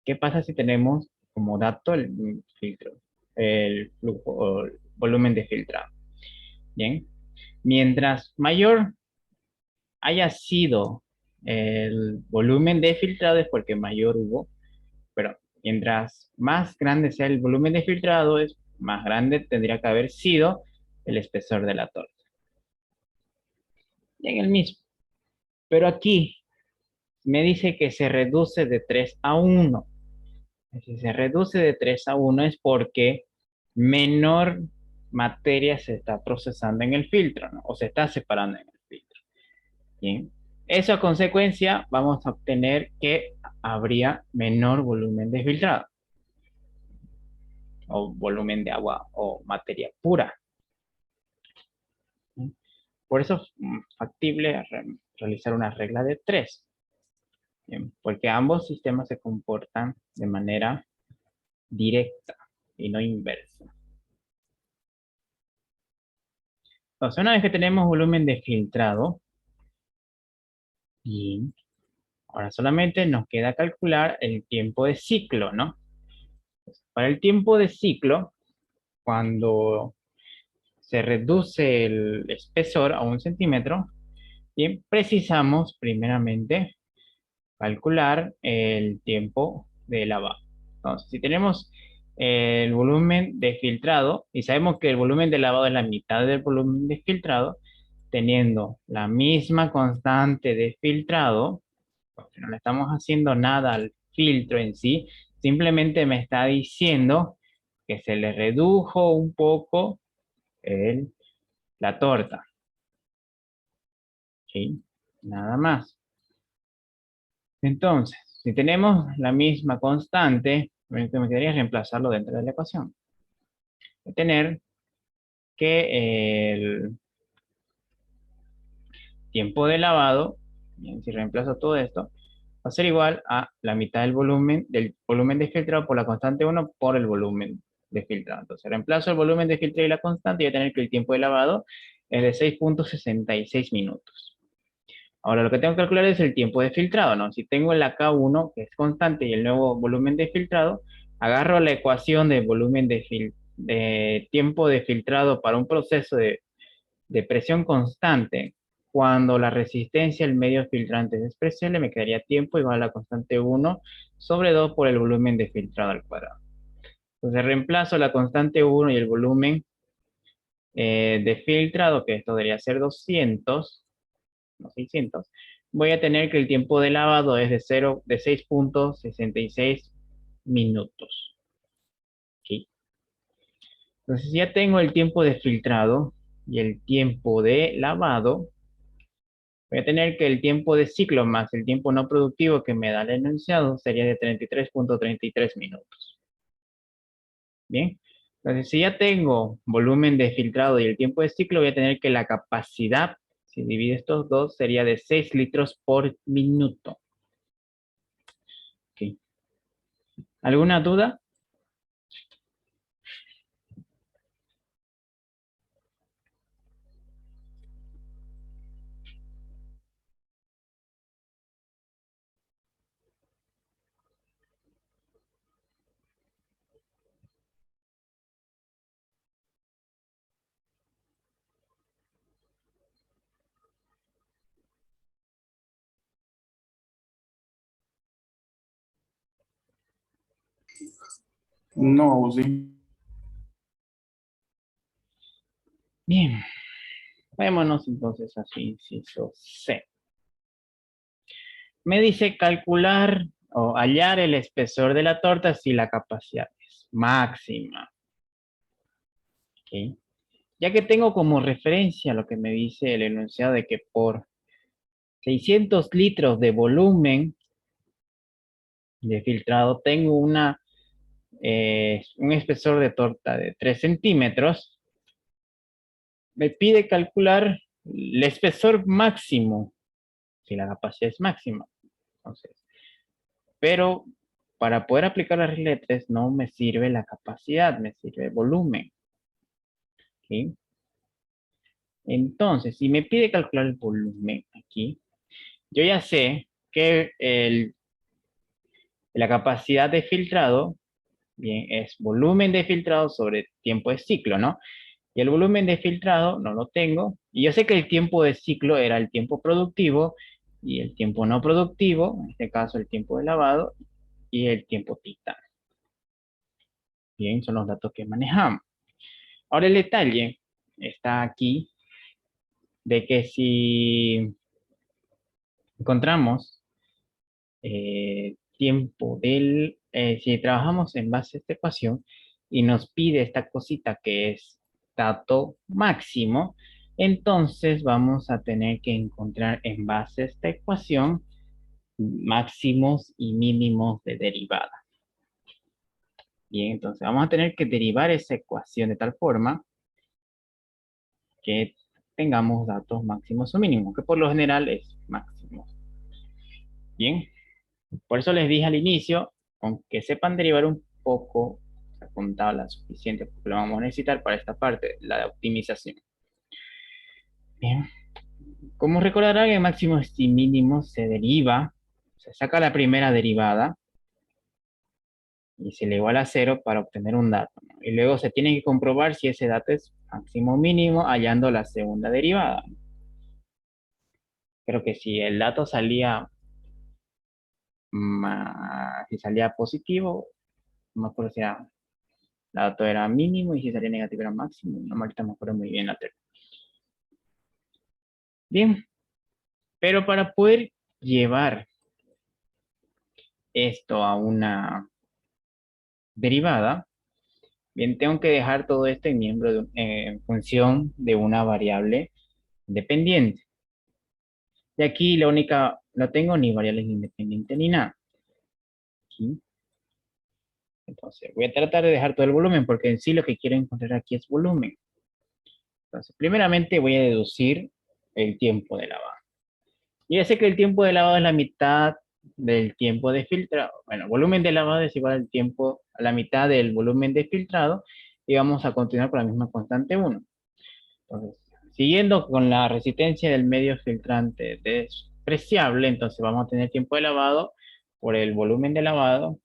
¿Qué pasa si tenemos como dato el filtro, el flujo o el volumen de filtrado? Bien, mientras mayor haya sido el volumen de filtrado es porque mayor hubo, pero mientras más grande sea el volumen de filtrado, es más grande tendría que haber sido el espesor de la torta. Y en el mismo. Pero aquí me dice que se reduce de 3 a 1. Si se reduce de 3 a 1 es porque menor materia se está procesando en el filtro, ¿no? O se está separando en el filtro. Bien. Eso a consecuencia vamos a obtener que habría menor volumen de filtrado o volumen de agua o materia pura. Por eso es factible realizar una regla de 3. Bien, porque ambos sistemas se comportan de manera directa y no inversa. Entonces, una vez que tenemos volumen de filtrado, y ahora solamente nos queda calcular el tiempo de ciclo, ¿no? Para el tiempo de ciclo, cuando se reduce el espesor a 1 centímetro, bien, precisamos primeramente calcular el tiempo de lavado. Entonces, si tenemos el volumen de filtrado y sabemos que el volumen de lavado es la mitad del volumen de filtrado, teniendo la misma constante de filtrado, porque no le estamos haciendo nada al filtro en sí, simplemente me está diciendo que se le redujo un poco la torta. ¿Sí? Nada más. Entonces, si tenemos la misma constante, lo que me quedaría es reemplazarlo dentro de la ecuación. Voy a tener que el tiempo de lavado, bien, si reemplazo todo esto, va a ser igual a la mitad del volumen de filtrado por la constante 1 por el volumen de filtrado. Entonces, reemplazo el volumen de filtrado y la constante y voy a tener que el tiempo de lavado es de 6.66 minutos. Ahora, lo que tengo que calcular es el tiempo de filtrado, ¿no? Si tengo el K1, que es constante, y el nuevo volumen de filtrado, agarro la ecuación de volumen de tiempo de filtrado para un proceso de presión constante. Cuando la resistencia al medio filtrante es despreciable, me quedaría tiempo igual a la constante 1 sobre 2 por el volumen de filtrado al cuadrado. Entonces reemplazo la constante 1 y el volumen de filtrado, que esto debería ser 200, no 600. Voy a tener que el tiempo de lavado es de 6.66 minutos. ¿Sí? Entonces ya tengo el tiempo de filtrado y el tiempo de lavado. Voy a tener que el tiempo de ciclo más el tiempo no productivo que me da el enunciado sería de 33.33 minutos. Bien, entonces si ya tengo volumen de filtrado y el tiempo de ciclo, voy a tener que la capacidad, si divide estos dos, sería de 6 litros por minuto. Okay. ¿Alguna duda? No, sí. Bien, vámonos entonces a su inciso C. Me dice calcular o hallar el espesor de la torta si la capacidad es máxima. ¿Okay? Ya que tengo como referencia lo que me dice el enunciado de que por 600 litros de volumen de filtrado tengo un espesor de torta de 3 centímetros, me pide calcular el espesor máximo, si la capacidad es máxima. Entonces, pero para poder aplicar la regla de 3 no me sirve la capacidad, me sirve el volumen. ¿Okay? Entonces, si me pide calcular el volumen aquí, yo ya sé que la capacidad de filtrado, bien, es volumen de filtrado sobre tiempo de ciclo, ¿no? Y el volumen de filtrado no lo tengo. Y yo sé que el tiempo de ciclo era el tiempo productivo y el tiempo no productivo, en este caso el tiempo de lavado y el tiempo tita. Bien, son los datos que manejamos. Ahora el detalle está aquí de que si encontramos si trabajamos en base a esta ecuación y nos pide esta cosita que es dato máximo, entonces vamos a tener que encontrar en base a esta ecuación máximos y mínimos de derivada. Bien, entonces vamos a tener que derivar esa ecuación de tal forma que tengamos datos máximos o mínimos, que por lo general es máximos. Bien, por eso les dije al inicio, aunque sepan derivar un poco, con tabla suficiente, porque lo vamos a necesitar para esta parte, la de optimización. Bien, como recordarán, en máximos y mínimos se deriva, se saca la primera derivada y se le iguala a 0 para obtener un dato, ¿no? Y luego se tiene que comprobar si ese dato es máximo o mínimo hallando la segunda derivada. Creo que si el dato salía, si salía positivo, no me acuerdo si era, el dato era mínimo y si salía negativo era máximo. No, ahorita me acuerdo muy bien la teoría. Bien, pero para poder llevar esto a una derivada, bien, tengo que dejar todo esto en en función de una variable dependiente. Y aquí la única, no tengo ni variables independientes ni nada. Aquí. Entonces, voy a tratar de dejar todo el volumen porque en sí lo que quiero encontrar aquí es volumen. Entonces, primeramente voy a deducir el tiempo de lavado. Y ya sé que el tiempo de lavado es la mitad del tiempo de filtrado. Bueno, volumen de lavado es igual al tiempo, a la mitad del volumen de filtrado. Y vamos a continuar con la misma constante 1. Entonces, siguiendo con la resistencia del medio filtrante despreciable, entonces vamos a tener tiempo de lavado por el volumen de lavado,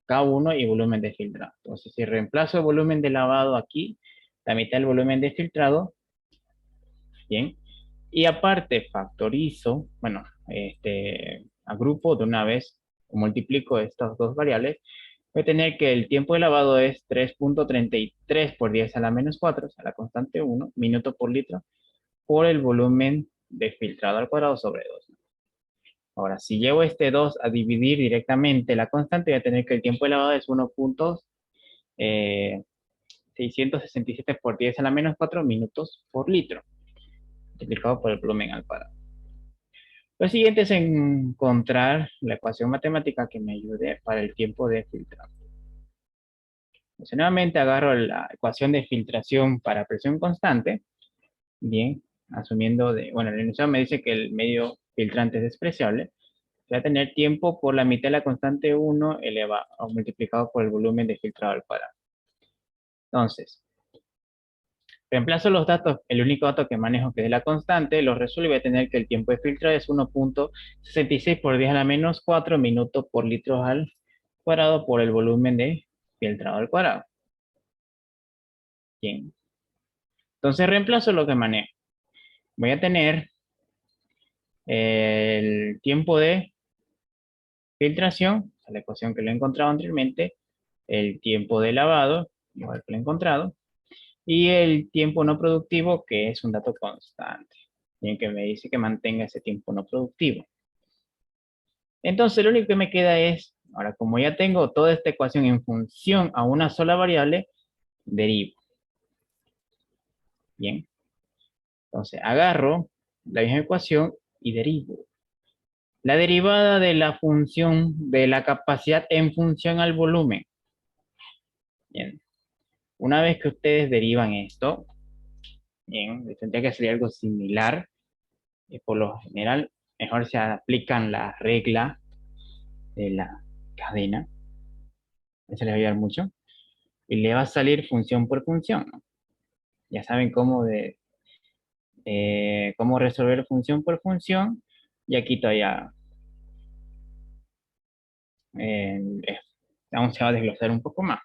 K1 y volumen de filtrado. Entonces, si reemplazo el volumen de lavado aquí, la mitad del volumen de filtrado, bien, y aparte factorizo, bueno, agrupo de una vez, o multiplico estas dos variables, voy a tener que el tiempo de lavado es 3.33 por 10 a la menos 4, o sea, la constante 1, minuto por litro, por el volumen de filtrado al cuadrado sobre 2. Ahora, si llevo este 2 a dividir directamente la constante, voy a tener que el tiempo de lavado es 1.667 por 10 a la menos 4 minutos por litro, multiplicado por el volumen al cuadrado. Lo siguiente es encontrar la ecuación matemática que me ayude para el tiempo de filtrado. Entonces, nuevamente agarro la ecuación de filtración para presión constante. Bien, asumiendo bueno, el enunciado me dice que el medio filtrante es despreciable. Voy a tener tiempo por la mitad de la constante 1 elevado o multiplicado por el volumen de filtrado al cuadrado. Entonces, reemplazo los datos, el único dato que manejo que es la constante, lo resuelvo y voy a tener que el tiempo de filtrado es 1.66 por 10 a la menos 4 minutos por litro al cuadrado por el volumen de filtrado al cuadrado. Bien. Entonces reemplazo lo que manejo. Voy a tener el tiempo de filtración, la ecuación que lo he encontrado anteriormente, el tiempo de lavado, igual que lo he encontrado, y el tiempo no productivo, que es un dato constante, bien que me dice que mantenga ese tiempo no productivo. Entonces, lo único que me queda es, ahora como ya tengo toda esta ecuación en función a una sola variable, derivo. Bien. Entonces, agarro la misma ecuación y derivo. La derivada de la función de la capacidad en función al volumen. Bien. Una vez que ustedes derivan esto, bien, tendría que salir algo similar. Por lo general, mejor se aplican la regla de la cadena. Eso les va a ayudar mucho. Y le va a salir función por función, ¿no? Ya saben cómo resolver función por función. Y aquí todavía vamos a desglosar un poco más.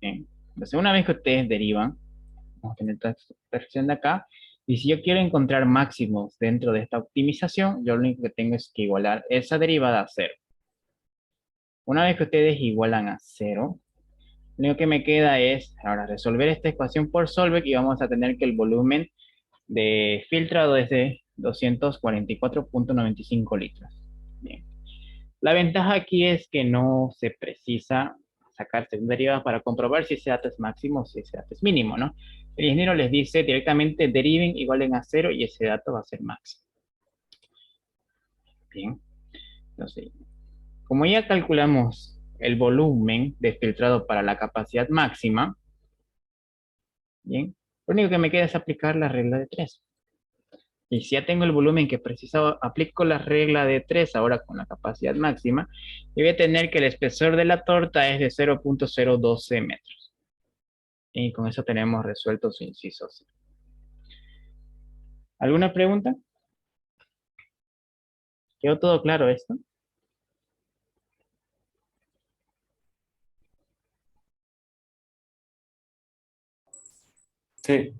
Bien. Entonces, una vez que ustedes derivan, vamos a tener esta expresión de acá. Y si yo quiero encontrar máximos dentro de esta optimización, yo lo único que tengo es que igualar esa derivada a 0. Una vez que ustedes igualan a 0, lo único que me queda es ahora resolver esta ecuación por Solveig y vamos a tener que el volumen de filtrado es de 244.95 litros. Bien. La ventaja aquí es que no se precisa sacar segunda derivada para comprobar si ese dato es máximo o si ese dato es mínimo, ¿no? El ingeniero les dice directamente deriven, igualen a 0 y ese dato va a ser máximo. Bien. Entonces, como ya calculamos el volumen de filtrado para la capacidad máxima, bien, Lo único que me queda es aplicar la regla de 3. Y si ya tengo el volumen que precisaba, aplico la regla de 3 ahora con la capacidad máxima, y voy a tener que el espesor de la torta es de 0.012 metros. Y con eso tenemos resuelto su inciso C. ¿Alguna pregunta? ¿Quedó todo claro esto? Sí.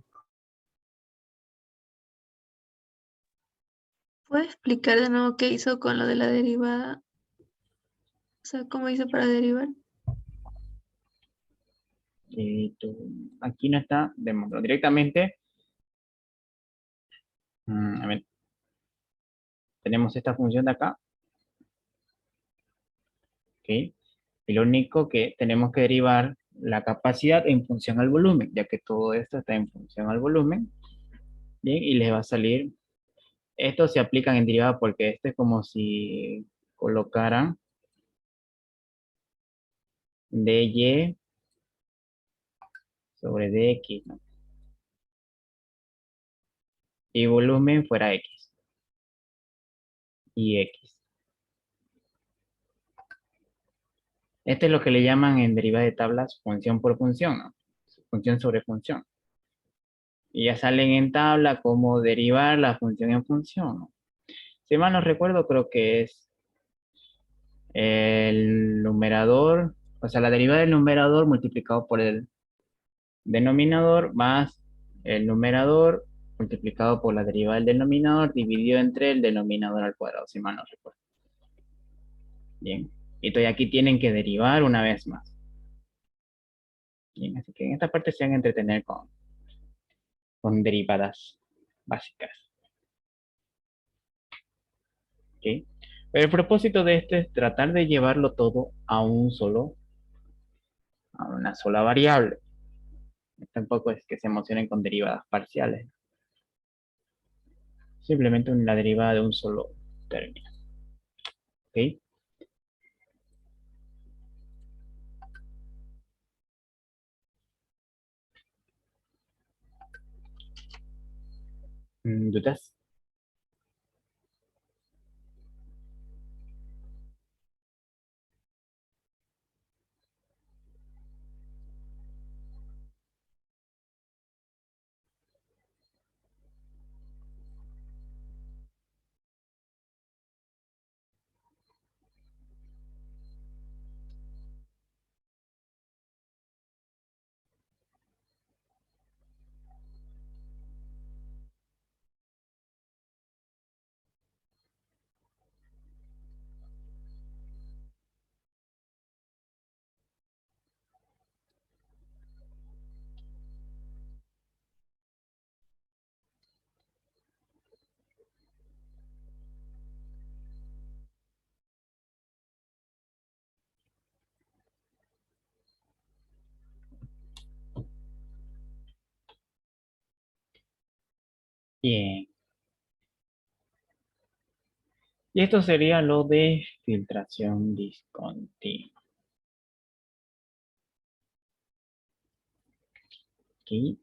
¿Puede explicar de nuevo qué hizo con lo de la derivada? O sea, ¿cómo hizo para derivar? Aquí no está demostrado directamente. A ver, tenemos esta función de acá. ¿Ok? Y lo único que tenemos que derivar la capacidad en función al volumen, ya que todo esto está en función al volumen. Bien, y les va a salir. Estos se aplican en derivada porque este es como si colocaran dy sobre dx, ¿no? Y volumen fuera x y x. Este es lo que le llaman en derivada de tablas función por función, ¿no? Función sobre función. Y ya salen en tabla cómo derivar la función en función, ¿no? Si mal no recuerdo, creo que es el numerador, o sea, la derivada del numerador multiplicado por el denominador más el numerador multiplicado por la derivada del denominador dividido entre el denominador al cuadrado, si mal no recuerdo. Bien, y entonces aquí tienen que derivar una vez más. Bien, así que en esta parte se van a entretener con derivadas básicas. ¿Ok? Pero el propósito de este es tratar de llevarlo todo a a una sola variable. Tampoco es que se emocionen con derivadas parciales. Simplemente la derivada de un solo término. ¿Ok? ¿Dudas? Bien. Y esto sería lo de filtración discontinua. ¿Ok?